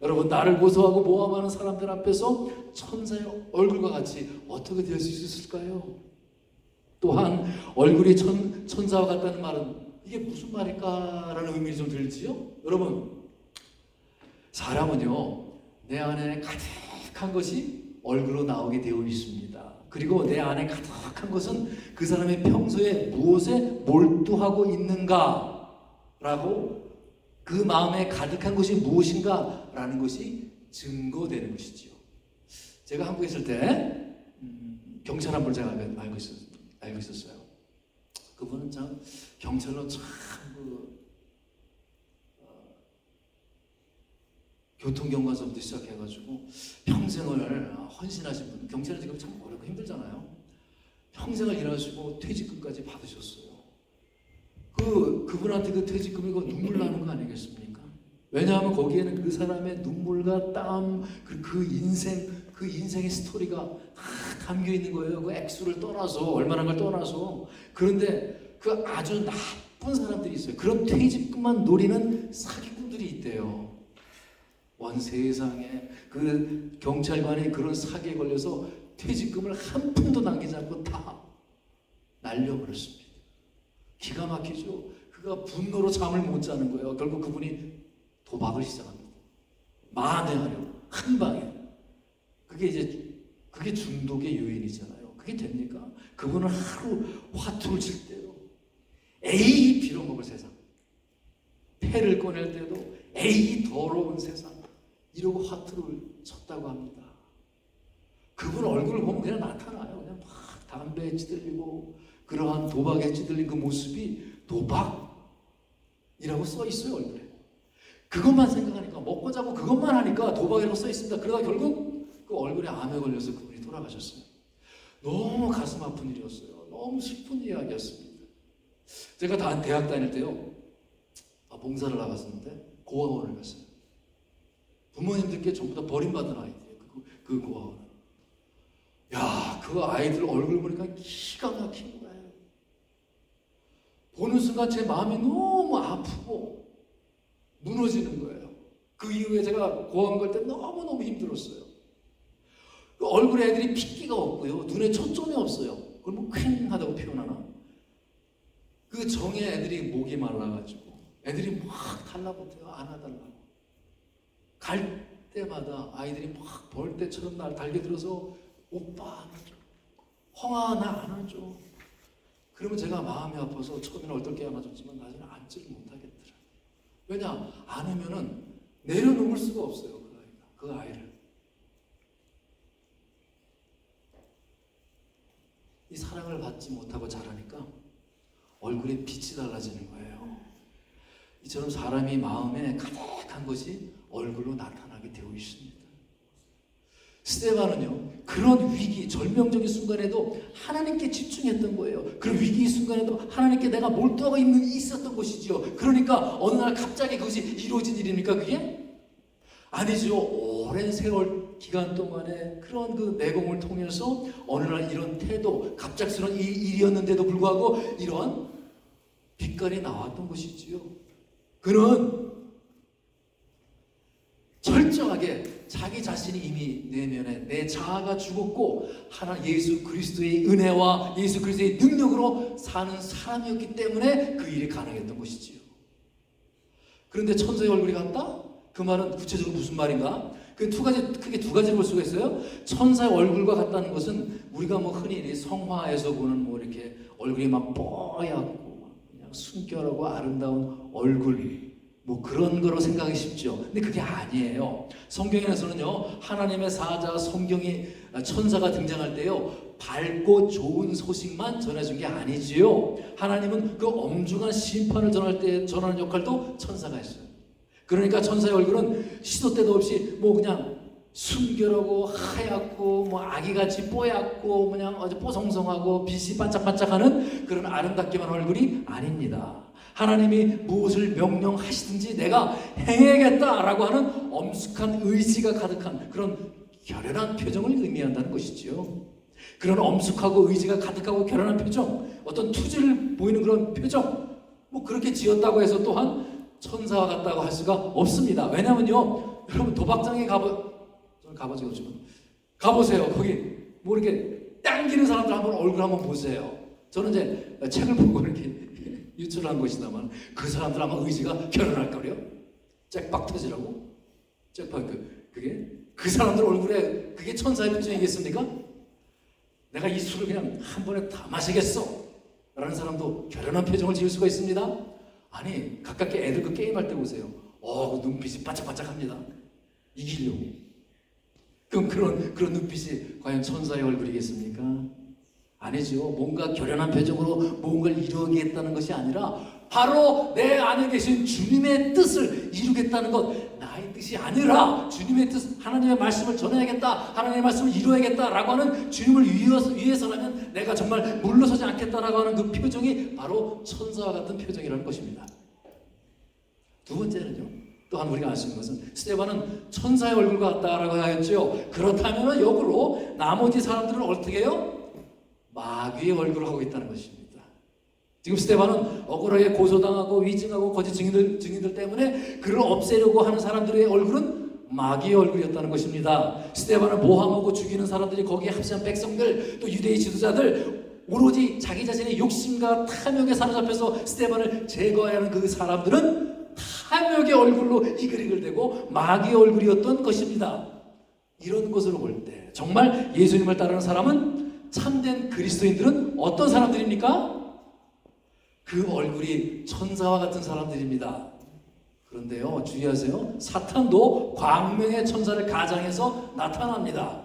여러분, 나를 고소하고 모함하는 사람들 앞에서 천사의 얼굴과 같이 어떻게 될 수 있을까요? 또한 얼굴이 천사와 같다는 말은 이게 무슨 말일까라는 의미가 좀 들지요? 여러분, 사람은요, 내 안에 가득한 것이 얼굴로 나오게 되어 있습니다. 그리고 내 안에 가득한 것은 그 사람의 평소에 무엇에 몰두하고 있는가 라고 그 마음에 가득한 것이 무엇인가 라는 것이 증거되는 것이지요. 제가 한국에 있을 때 경찰 한 분을 제가 알고 있었어요. 그분은 참 경찰로 참 교통경관서부터 시작해가지고 평생을 헌신하신 분, 경찰은 지금 참 어렵고 힘들잖아요. 평생을 일하시고 퇴직금까지 받으셨어요. 그분한테 그 퇴직금이 눈물 나는 거 아니겠습니까? 왜냐하면 거기에는 그 사람의 눈물과 땀, 그 인생의 스토리가 다 담겨 있는 거예요. 그 액수를 떠나서, 얼마나 걸 떠나서. 그런데 그 아주 나쁜 사람들이 있어요. 그런 퇴직금만 노리는 사기꾼들이 있대요. 원 세상에 그 경찰관이 그런 사기에 걸려서 퇴직금을 한 푼도 남기지 않고 다 날려버렸습니다. 기가 막히죠. 그가 분노로 잠을 못 자는 거예요. 결국 그분이 도박을 시작합니다. 만회하려고 한 방에. 그게 중독의 요인이잖아요. 그게 됩니까? 그분은 하루 화투를 칠 때도 에이 빌어먹을 세상, 패를 꺼낼 때도 에이 더러운 세상, 이러고 화투를 쳤다고 합니다. 그분 얼굴을 보면 그냥 나타나요. 그냥 막 담배에 찌들리고 그러한 도박에 찌들린 그 모습이 도박이라고 써 있어요, 얼굴에. 그것만 생각하니까, 먹고 자고 그것만 하니까 도박이라고 써 있습니다. 그러다 결국 그 얼굴에 암에 걸려서 그분이 돌아가셨어요. 너무 가슴 아픈 일이었어요. 너무 슬픈 이야기였습니다. 제가 대학 다닐 때요, 봉사를 나갔었는데 고아원을 갔어요. 부모님들께 전부 다 버림받은 아이들이에요. 그 고아원. 야, 그 아이들 얼굴 보니까 기가 막힌 거예요. 보는 순간 제 마음이 너무 아프고 무너지는 거예요. 그 이후에 제가 고아원 갈 때 너무너무 힘들었어요. 그 얼굴에 애들이 핏기가 없고요. 눈에 초점이 없어요. 그걸 뭐 퀭하다고 표현하나? 그 정에 애들이 목이 말라가지고 애들이 막 달라붙어요. 안아달라고. 갈 때마다 아이들이 막 벌떼처럼 날 달겨들어서 오빠 안아줘. 홍아 나 안아줘. 그러면 제가 마음이 아파서 처음에는 어떻게 안아줬지만 나중에 안지를 못하겠더라. 왜냐? 안으면은 내려놓을 수가 없어요. 그 아이를. 이 사랑을 받지 못하고 자라니까 얼굴에 빛이 달라지는 거예요. 이처럼 사람이 마음에 가득한 것이 얼굴로 나타나게 되어 있습니다. 스데반은요, 그런 위기, 절명적인 순간에도 하나님께 집중했던 거예요. 그런 위기 순간에도 하나님께 내가 몰두하고 있었던 것이지요. 그러니까 어느 날 갑자기 그것이 이루어진 일입니까, 그게? 아니죠. 오랜 세월 기간 동안에 그런 그 내공을 통해서 어느 날 이런 태도, 갑작스러운 일이었는데도 불구하고 이런 빛깔이 나왔던 것이지요. 그는 철저하게 자기 자신이 이미 내면에 내 자아가 죽었고 하나님 예수 그리스도의 은혜와 예수 그리스도의 능력으로 사는 사람이었기 때문에 그 일이 가능했던 것이지요. 그런데 천사의 얼굴이 같다? 그 말은 구체적으로 무슨 말인가? 크게 두 가지로 볼 수가 있어요. 천사의 얼굴과 같다는 것은 우리가 뭐 흔히 성화에서 보는 뭐 이렇게 얼굴이 막 뽀얗고 그냥 순결하고 아름다운 얼굴, 뭐 그런 거로 생각하기 쉽죠. 근데 그게 아니에요. 성경에서는요, 하나님의 사자 성경이 천사가 등장할 때요, 밝고 좋은 소식만 전해준 게 아니지요. 하나님은 그 엄중한 심판을 전하는 역할도 천사가 했어요. 그러니까 천사의 얼굴은 시도 때도 없이 뭐 그냥 순결하고 하얗고 뭐 아기같이 뽀얗고 그냥 아주 뽀송송하고 빛이 반짝반짝하는 그런 아름답기만 얼굴이 아닙니다. 하나님이 무엇을 명령하시든지 내가 행해야겠다라고 하는 엄숙한 의지가 가득한 그런 결연한 표정을 의미한다는 것이지요. 그런 엄숙하고 의지가 가득하고 결연한 표정, 어떤 투지를 보이는 그런 표정, 뭐 그렇게 지었다고 해서 또한 천사와 같다고 할 수가 없습니다. 왜냐면요, 여러분 도박장에 저는 가본 적이 없지만 가보세요. 거기 뭐 이렇게 당기는 사람들 한번 얼굴 한번 보세요. 저는 이제 책을 보고 이렇게 유출한 것이다만 그 사람들 아마 의지가 결연할 거래요. 잭박 터지라고. 잭박 그게 그 사람들 얼굴에 그게 천사의 표정이겠습니까? 내가 이 술을 그냥 한 번에 다 마시겠어 라는 사람도 결연한 표정을 지을 수가 있습니다. 아니, 가깝게 애들 그 게임할 때 보세요. 그 눈빛이 반짝반짝합니다. 이기려고. 그럼 그런 눈빛이 과연 천사의 얼굴이겠습니까? 아니죠. 뭔가 결연한 표정으로 뭔가를 이루겠다는 것이 아니라 바로 내 안에 계신 주님의 뜻을 이루겠다는 것, 나의 뜻이 아니라 주님의 뜻, 하나님의 말씀을 전해야겠다, 하나님의 말씀을 이루어야겠다라고 하는 주님을 위해서라면 내가 정말 물러서지 않겠다라고 하는 그 표정이 바로 천사와 같은 표정이라는 것입니다. 두 번째는요, 또한 우리가 알 수 있는 것은 스데반은 천사의 얼굴 같다라고 하였죠. 그렇다면 역으로 나머지 사람들은 어떻게 해요? 마귀의 얼굴을 하고 있다는 것입니다. 지금 스데반은 억울하게 고소당하고 위증하고 거짓 증인들 때문에 그를 없애려고 하는 사람들의 얼굴은 마귀의 얼굴이었다는 것입니다. 스데반을 모함하고 죽이는 사람들이 거기에 합세한 백성들, 또 유대의 지도자들, 오로지 자기 자신의 욕심과 탐욕에 사로잡혀서 스데반을 제거해야 하는 그 사람들은 탐욕의 얼굴로 이글이글대고 마귀의 얼굴이었던 것입니다. 이런 것으로 볼 때 정말 예수님을 따르는 사람은, 참된 그리스도인들은 어떤 사람들입니까? 그 얼굴이 천사와 같은 사람들입니다. 그런데요, 주의하세요. 사탄도 광명의 천사를 가장해서 나타납니다.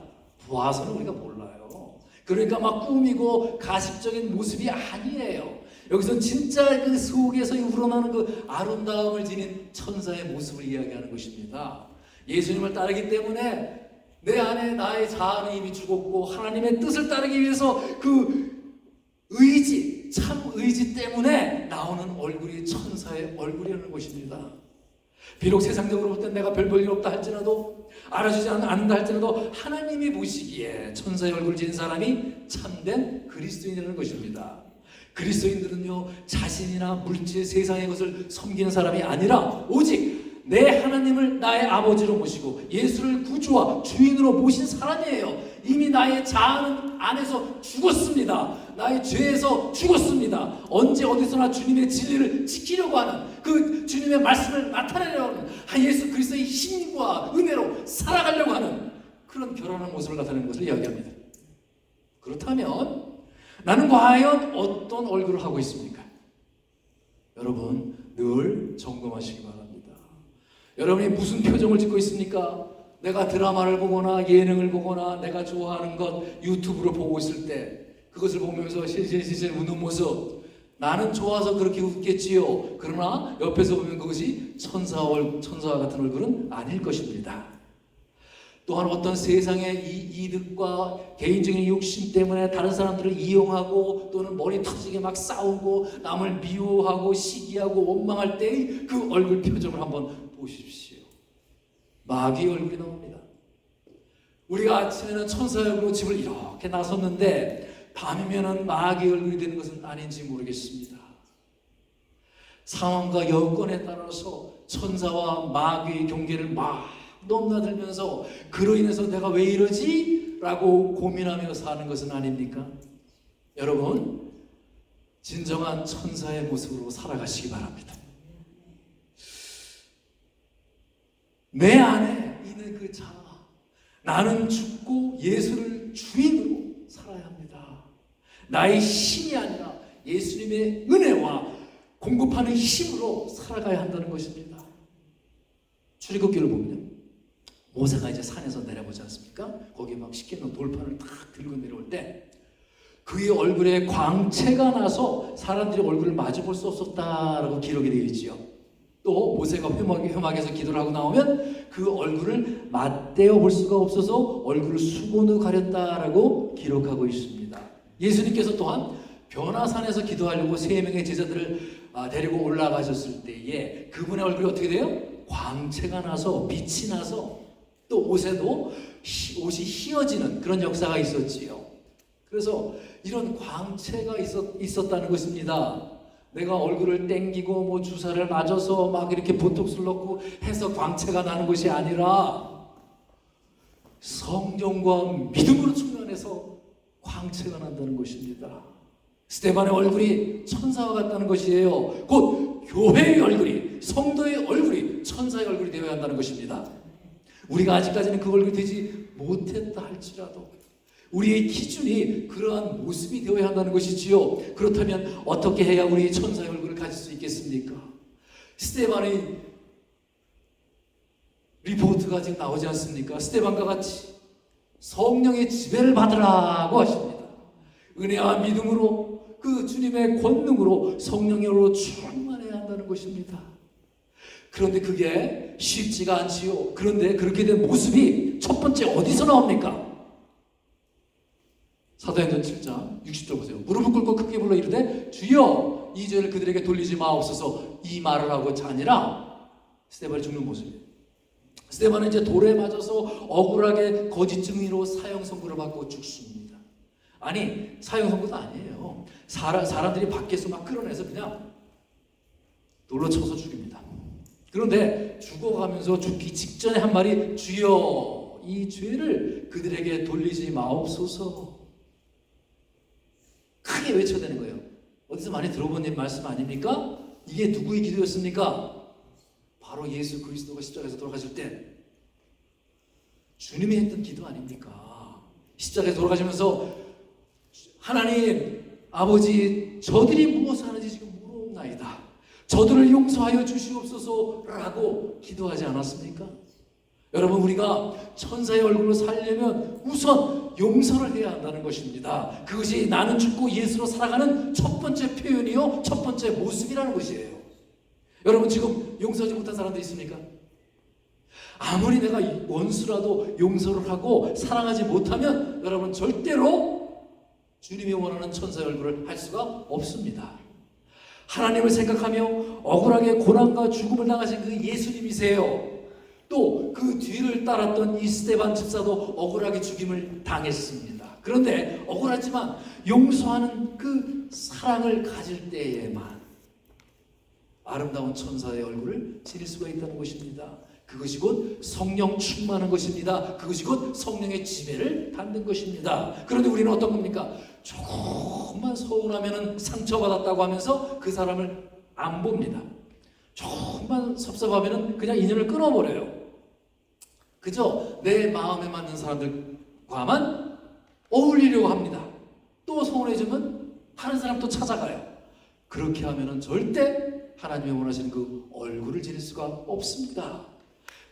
보아서는 우리가 몰라요. 그러니까 막 꾸미고 가식적인 모습이 아니에요. 여기서는 진짜 그 속에서 우러나는 그 아름다움을 지닌 천사의 모습을 이야기하는 것입니다. 예수님을 따르기 때문에 내 안에 나의 자아는 이미 죽었고 하나님의 뜻을 따르기 위해서 그 의지, 참 의지 때문에 나오는 얼굴이 천사의 얼굴이라는 것입니다. 비록 세상적으로 볼 때 내가 별 볼 일 없다 할지라도, 알아주지 않는다 할지라도 하나님이 보시기에 천사의 얼굴을 지닌 사람이 참된 그리스도인이라는 것입니다. 그리스도인들은요, 자신이나 물질, 세상의 것을 섬기는 사람이 아니라 오직 내 하나님을 나의 아버지로 모시고 예수를 구주와 주인으로 모신 사람이에요. 이미 나의 자아는 안에서 죽었습니다. 나의 죄에서 죽었습니다. 언제 어디서나 주님의 진리를 지키려고 하는, 그 주님의 말씀을 나타내려고 하는, 예수 그리스도의 힘과 은혜로 살아가려고 하는 그런 결혼한 모습을 나타내는 것을 이야기합니다. 그렇다면 나는 과연 어떤 얼굴을 하고 있습니까? 여러분 늘 점검하시기 바랍니다. 여러분이 무슨 표정을 짓고 있습니까? 내가 드라마를 보거나 예능을 보거나 내가 좋아하는 것 유튜브로 보고 있을 때 그것을 보면서 실실 웃는 모습, 나는 좋아서 그렇게 웃겠지요. 그러나 옆에서 보면 그것이 천사와 같은 얼굴은 아닐 것입니다. 또한 어떤 세상의 이득과 개인적인 욕심 때문에 다른 사람들을 이용하고 또는 머리 터지게 막 싸우고 남을 미워하고 시기하고 원망할 때의 그 얼굴 표정을 한번 보십시오. 마귀의 얼굴이 나옵니다. 우리가 아침에는 천사의 얼굴로 집을 이렇게 나섰는데 밤이면은 마귀의 얼굴이 되는 것은 아닌지 모르겠습니다. 상황과 여건에 따라서 천사와 마귀의 경계를 막 넘나들면서 그로 인해서 내가 왜 이러지? 라고 고민하며 사는 것은 아닙니까? 여러분, 진정한 천사의 모습으로 살아가시기 바랍니다. 내 안에 있는 그 자아, 나는 죽고 예수를 주인으로 살아야 합니다. 나의 힘이 아니라 예수님의 은혜와 공급하는 힘으로 살아가야 한다는 것입니다. 출애굽기를 보면 모세가 이제 산에서 내려보지 않습니까? 거기에 막 십계명 돌판을 딱 들고 내려올 때 그의 얼굴에 광채가 나서 사람들이 얼굴을 마주볼 수 없었다라고 기록이 되어 있지요. 또 모세가 회막에서 기도를 하고 나오면 그 얼굴을 맞대어 볼 수가 없어서 얼굴을 수건으로 가렸다라고 기록하고 있습니다. 예수님께서 또한 변화산에서 기도하려고 3명의 제자들을 데리고 올라가셨을 때에 그분의 얼굴이 어떻게 돼요? 광채가 나서 빛이 나서 또 옷에도 옷이 휘어지는 그런 역사가 있었지요. 그래서 이런 광채가 있었다는 것입니다. 내가 얼굴을 땡기고 뭐 주사를 맞아서 막 이렇게 보톡스를 넣고 해서 광채가 나는 것이 아니라 성령과 믿음으로 충만해서 광채가 난다는 것입니다. 스데반의 얼굴이 천사와 같다는 것이에요. 곧 교회의 얼굴이, 성도의 얼굴이 천사의 얼굴이 되어야 한다는 것입니다. 우리가 아직까지는 그 얼굴이 되지 못했다 할지라도 우리의 기준이 그러한 모습이 되어야 한다는 것이지요. 그렇다면 어떻게 해야 우리 천사의 얼굴을 가질 수 있겠습니까? 스데반의 리포트가 지금 나오지 않습니까? 스데반과 같이 성령의 지배를 받으라고 하십니다. 은혜와 믿음으로 그 주님의 권능으로 성령으로 충만해야 한다는 것입니다. 그런데 그게 쉽지가 않지요. 그런데 그렇게 된 모습이 첫 번째 어디서 나옵니까? 사도행전 7장 60절 보세요. 무릎을 꿇고 크게 불러 이르되 주여 이 죄를 그들에게 돌리지 마옵소서 이 말을 하고 자니라. 스데반이 죽는 모습이에요. 스데반은 이제 돌에 맞아서 억울하게 거짓 증인으로 사형 선고를 받고 죽습니다. 아니 사형 선고도 아니에요. 사람들이 밖에서 막 끌어내서 그냥 돌로 쳐서 죽입니다. 그런데 죽어가면서 죽기 직전에 한 말이 주여 이 죄를 그들에게 돌리지 마옵소서. 크게 외쳐야 되는 거예요. 어디서 많이 들어본 말씀 아닙니까? 이게 누구의 기도였습니까? 바로 예수 그리스도가 십자가에서 돌아가실 때 주님이 했던 기도 아닙니까? 십자가에 돌아가시면서 하나님 아버지 저들이 무엇을 하는지 지금 물어옵나이다. 저들을 용서하여 주시옵소서라고 기도하지 않았습니까? 여러분 우리가 천사의 얼굴로 살려면 우선 용서를 해야 한다는 것입니다. 그것이 나는 죽고 예수로 살아가는 첫 번째 표현이요 첫 번째 모습이라는 것이에요. 여러분 지금 용서하지 못한 사람도 있습니까? 아무리 내가 원수라도 용서를 하고 사랑하지 못하면 여러분 절대로 주님이 원하는 천사의 얼굴을 할 수가 없습니다. 하나님을 생각하며 억울하게 고난과 죽음을 당하신 그 예수님이세요. 또 그 뒤를 따랐던 이 스데반 집사도 억울하게 죽임을 당했습니다. 그런데 억울하지만 용서하는 그 사랑을 가질 때에만 아름다운 천사의 얼굴을 지닐 수가 있다는 것입니다. 그것이 곧 성령 충만한 것입니다. 그것이 곧 성령의 지배를 받는 것입니다. 그런데 우리는 어떤 겁니까? 조금만 서운하면 상처받았다고 하면서 그 사람을 안 봅니다. 조금만 섭섭하면 그냥 인연을 끊어버려요. 그저 내 마음에 맞는 사람들과만 어울리려고 합니다. 또 서운해지면 다른 사람 또 찾아가요. 그렇게 하면 절대 하나님이 원하시는 그 얼굴을 지닐 수가 없습니다.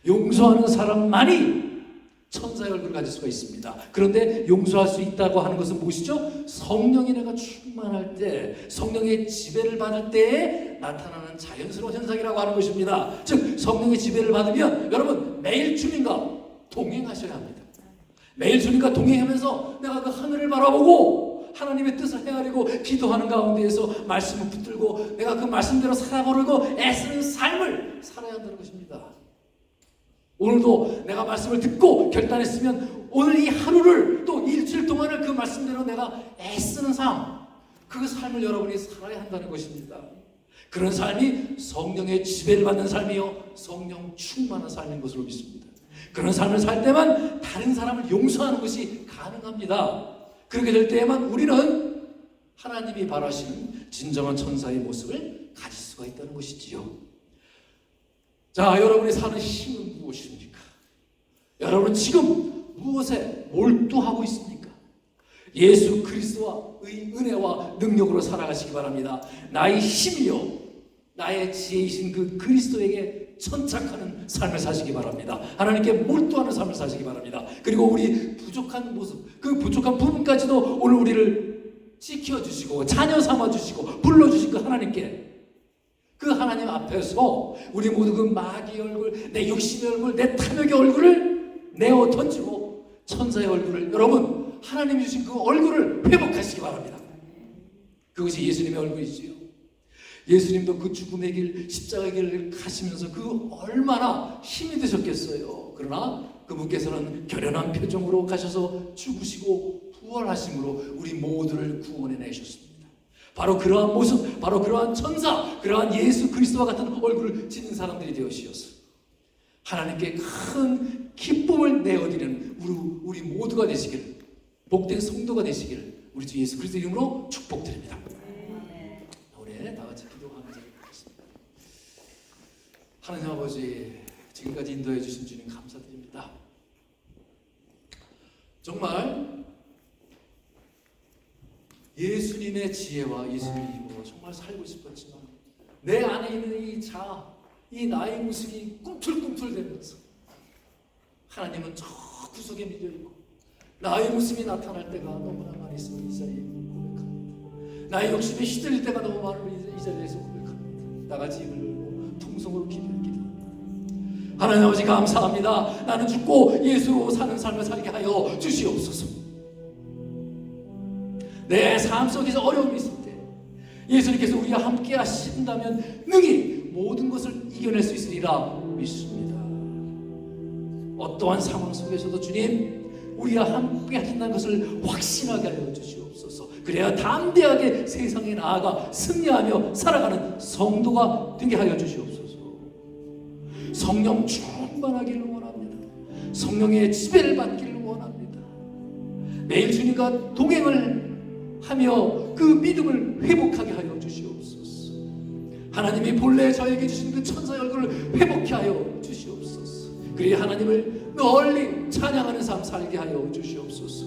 용서하는 사람만이 천사 천사의 얼굴을 가질 수가 있습니다. 그런데 용서할 수 있다고 하는 것은 무엇이죠? 성령이 내가 충만할 때, 성령의 지배를 받을 때에 나타나는 자연스러운 현상이라고 하는 것입니다. 즉 성령의 지배를 받으면 여러분 매일 주님과 동행하셔야 합니다. 매일 주님과 동행하면서 내가 그 하늘을 바라보고 하나님의 뜻을 헤아리고 기도하는 가운데에서 말씀을 붙들고 내가 그 말씀대로 살아보려고 애쓰는 삶을 살아야 한다는 것입니다. 오늘도 내가 말씀을 듣고 결단했으면 오늘 이 하루를 또 일주일 동안을 그 말씀대로 내가 애쓰는 삶, 그 삶을 여러분이 살아야 한다는 것입니다. 그런 삶이 성령의 지배를 받는 삶이요 성령 충만한 삶인 것으로 믿습니다. 그런 삶을 살 때만 다른 사람을 용서하는 것이 가능합니다. 그렇게 될 때에만 우리는 하나님이 바라시는 진정한 천사의 모습을 가질 수가 있다는 것이지요. 자, 여러분이 사는 힘은 무엇입니까? 여러분은 지금 무엇에 몰두하고 있습니까? 예수 그리스도와 은혜와 능력으로 살아가시기 바랍니다. 나의 힘이요 나의 지혜이신 그 그리스도에게 천착하는 삶을 사시기 바랍니다. 하나님께 몰두하는 삶을 사시기 바랍니다. 그리고 우리 부족한 모습, 그 부족한 부분까지도 오늘 우리를 지켜주시고 자녀 삼아주시고 불러주신 그 하나님께, 그 하나님 앞에서 우리 모두 그 마귀의 얼굴, 내 욕심의 얼굴, 내 탐욕의 얼굴을 내어 던지고 천사의 얼굴을, 여러분 하나님이 주신 그 얼굴을 회복하시기 바랍니다. 그것이 예수님의 얼굴이지요. 예수님도 그 죽음의 길, 십자가의 길을 가시면서 그 얼마나 힘이 드셨겠어요. 그러나 그분께서는 결연한 표정으로 가셔서 죽으시고 부활하심으로 우리 모두를 구원해 내셨습니다. 바로 그러한 모습, 바로 그러한 천사, 그러한 예수 그리스도와 같은 얼굴을 지닌 사람들이 되어주셔서 하나님께 큰 기쁨을 내어드리는 우리 모두가 되시기를, 복된 성도가 되시기를 우리 주 예수 그리스도 이름으로 축복드립니다. 우리 다 같이 기도하면서 하겠습니다. 하나님 아버지, 지금까지 인도해 주신 주님 감사드립니다. 정말 예수님의 지혜와 예수님의 힘으로 정말 살고 싶었지만 내 안에 있는 이 자아, 이 나의 모습이 꿈틀꿈틀대면서 하나님은 저 구석에 밀려있고 나의 모습이 나타날 때가 너무나 많이 있어 이 자리에 고백합니다. 나의 욕심에 휘둘릴 때가 너무 많은 이 자리에서 고백합니다. 나같이 입을 열고 통성으로 기도합니다. 하나님 아버지 감사합니다. 나는 죽고 예수로 사는 삶을 살게 하여 주시옵소서. 내 삶 속에서 어려움이 있을 때 예수님께서 우리와 함께 하신다면 능히 모든 것을 이겨낼 수 있으리라 믿습니다. 어떠한 상황 속에서도 주님 우리와 함께 하신다는 것을 확신하게 하여 주시옵소서. 그래야 담대하게 세상에 나아가 승리하며 살아가는 성도가 되게 하여 주시옵소서. 성령 충만하기를 원합니다. 성령의 지배를 받기를 원합니다. 매일 주님과 동행을 하며 그 믿음을 회복하게 하여 주시옵소서. 하나님이 본래 저에게 주신 그 천사의 얼굴을 회복케 하여 주시옵소서. 그래야 하나님을 널리 찬양하는 삶 살게 하여 주시옵소서.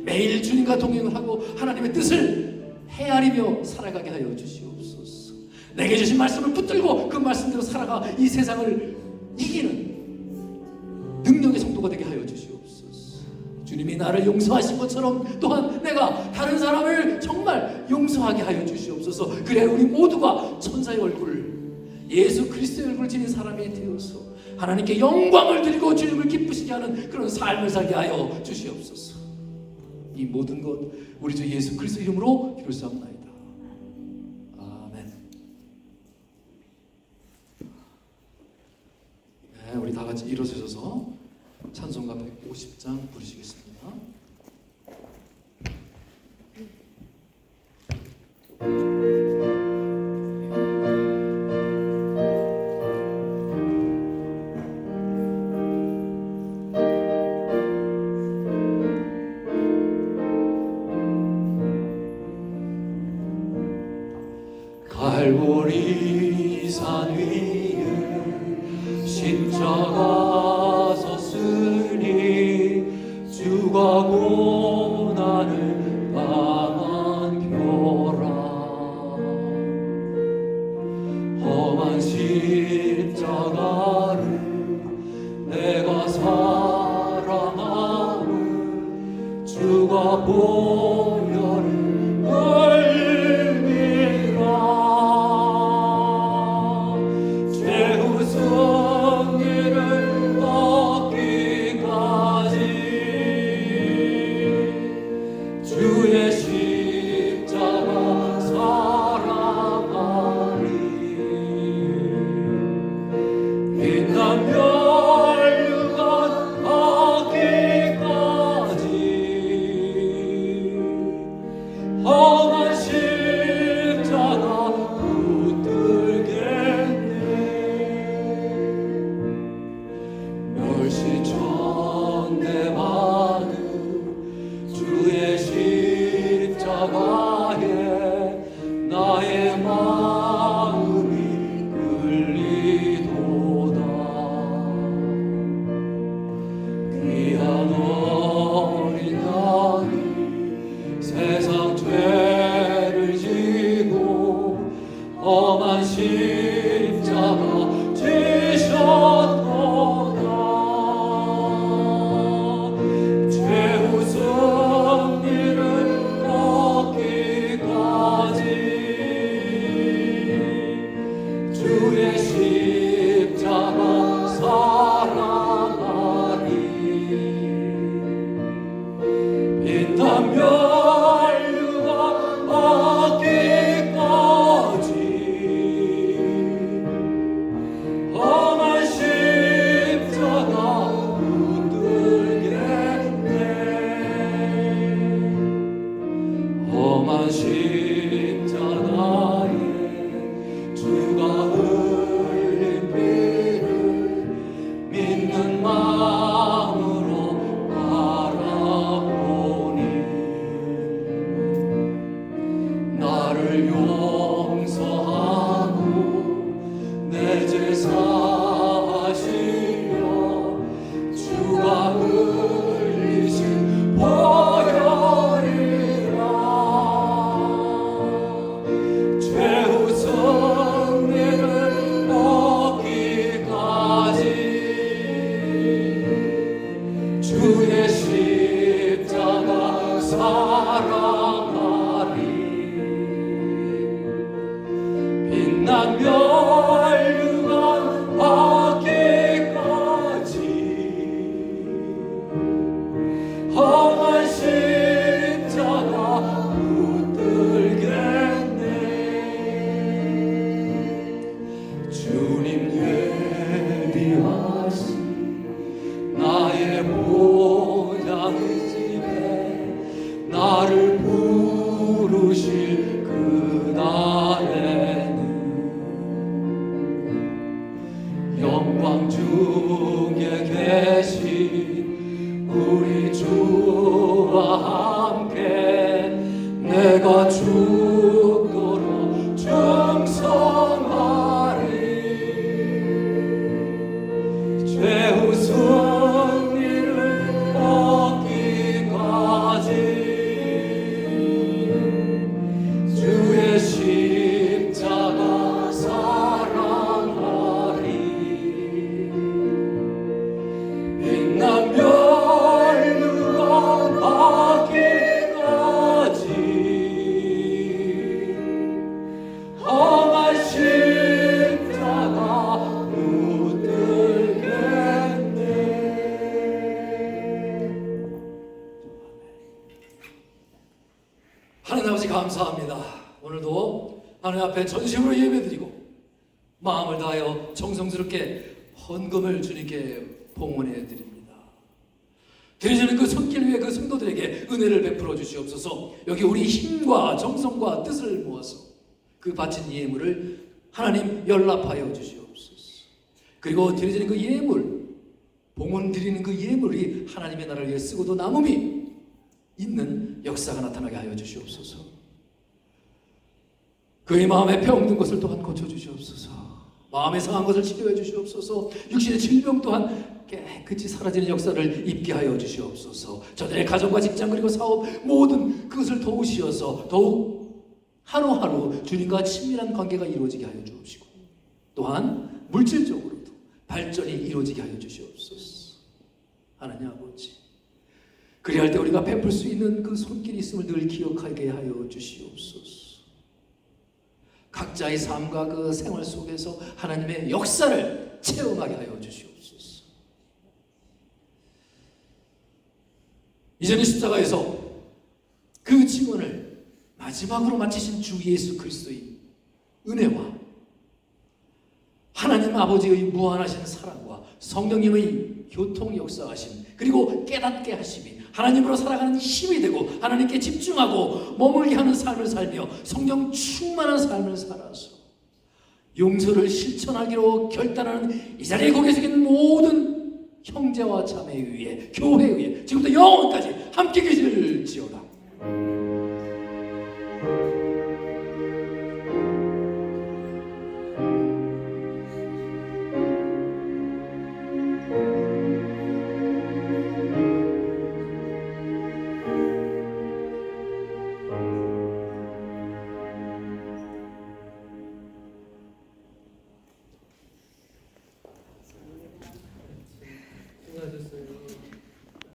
매일 주님과 동행을 하고 하나님의 뜻을 헤아리며 살아가게 하여 주시옵소서. 내게 주신 말씀을 붙들고 그 말씀대로 살아가 이 세상을 이기는 능력의 성도가 되게 하여 주시옵소서. 주님이 나를 용서하신 것처럼 또한 내가 다른 사람을 정말 용서하게 하여 주시옵소서. 그래 우리 모두가 천사의 얼굴, 예수 그리스도의 얼굴을 지닌 사람이 되어서 하나님께 영광을 드리고 주님을 기쁘시게 하는 그런 삶을 살게 하여 주시옵소서. 이 모든 것 우리 주 예수 그리스도 이름으로 기도하옵나이다. 아멘. 네, 우리 다 같이 일어서셔서 찬송가 150장 부르시겠습니다. 갈보리 산 위에 십자가 섰으니 주가 고난을 당한 교라. 험한 십자가를 내가 살아 보혈을 흘리라. 최후 승리를 얻기까지 주의 십자가 사랑하리. 빛난 멸류관 얻기까지 험한 십자가 붙들겠네. 멸시천대받은 주의 십자가에 나의 마음이 끌리도다. 귀한 어린 양이 세상 죄를 지고 험한 십자가 지셨도다. 최후 승리를 얻기까지 주의 십자가 사랑하리. 빛난 멸류관 얻기까지 험한 십자가 붙들겠네. 험한 십자가에 주가 흘린 피를 믿는 마음으로 바라보니 나를 용서하고 내 죄 사하시려 주가 흘리신 보혈이라. 최후 승리를 얻기까지 주의 십자가 사랑하리. 빛난 멸류관 얻기까지 험한 십자가 붙들겠네. 주님 예비하신 나의 보좌의 집에 나를 부르실 그날에는 영광 중에 계신 우리 주와 함께 내가 죽도록 충성하리. 최후 승리를 얻기까지 주의 십자가 사랑하리. 빛난 멸류관 얻기까지 험한 십자가 붙들겠네. 하나님 아버지 감사합니다. 오늘도 하나님 앞에 전심으로 예배드리고 마음을 다하여 정성스럽게 헌금을 주님께 봉헌해 드립니다. 드리시는 그 손길 위에 그 성도들에게 은혜를 베풀어 주시옵소서. 여기 우리 힘과 정성과 뜻을 모아서 그 바친 예물을 하나님 연락하여 주시옵소서. 그리고 드리시는 그 예물, 봉헌 드리는 그 예물이 하나님의 나라를 위해 쓰고도 남음이 있는 역사가 나타나게 하여 주시옵소서. 그의 마음에 병든 것을 또한 고쳐주시옵소서. 마음에 상한 것을 치료해 주시옵소서. 육신의 질병 또한 깨끗이 사라지는 역사를 입게 하여 주시옵소서. 저들의 가정과 직장 그리고 사업 모든 그것을 도우시어서 더욱 하루하루 주님과 친밀한 관계가 이루어지게 하여 주옵시고 또한 물질적으로도 발전이 이루어지게 하여 주시옵소서. 하나님 아버지, 그리할 때 우리가 베풀 수 있는 그 손길이 있음을 늘 기억하게 하여 주시옵소서. 각자의 삶과 그 생활 속에서 하나님의 역사를 체험하게 하여 주시옵소서. 이제는 십자가에서 그 증언을 마지막으로 마치신 주 예수 그리스도의 은혜와 하나님 아버지의 무한하신 사랑과 성령님의 교통 역사하심, 그리고 깨닫게 하심이 하나님으로 살아가는 힘이 되고 하나님께 집중하고 머물게 하는 삶을 살며 성령 충만한 삶을 살아서 용서를 실천하기로 결단하는 이 자리에 거기에 있는 모든 형제와 자매에 의해 교회에 의해 지금부터 영원까지 함께 계실지어다.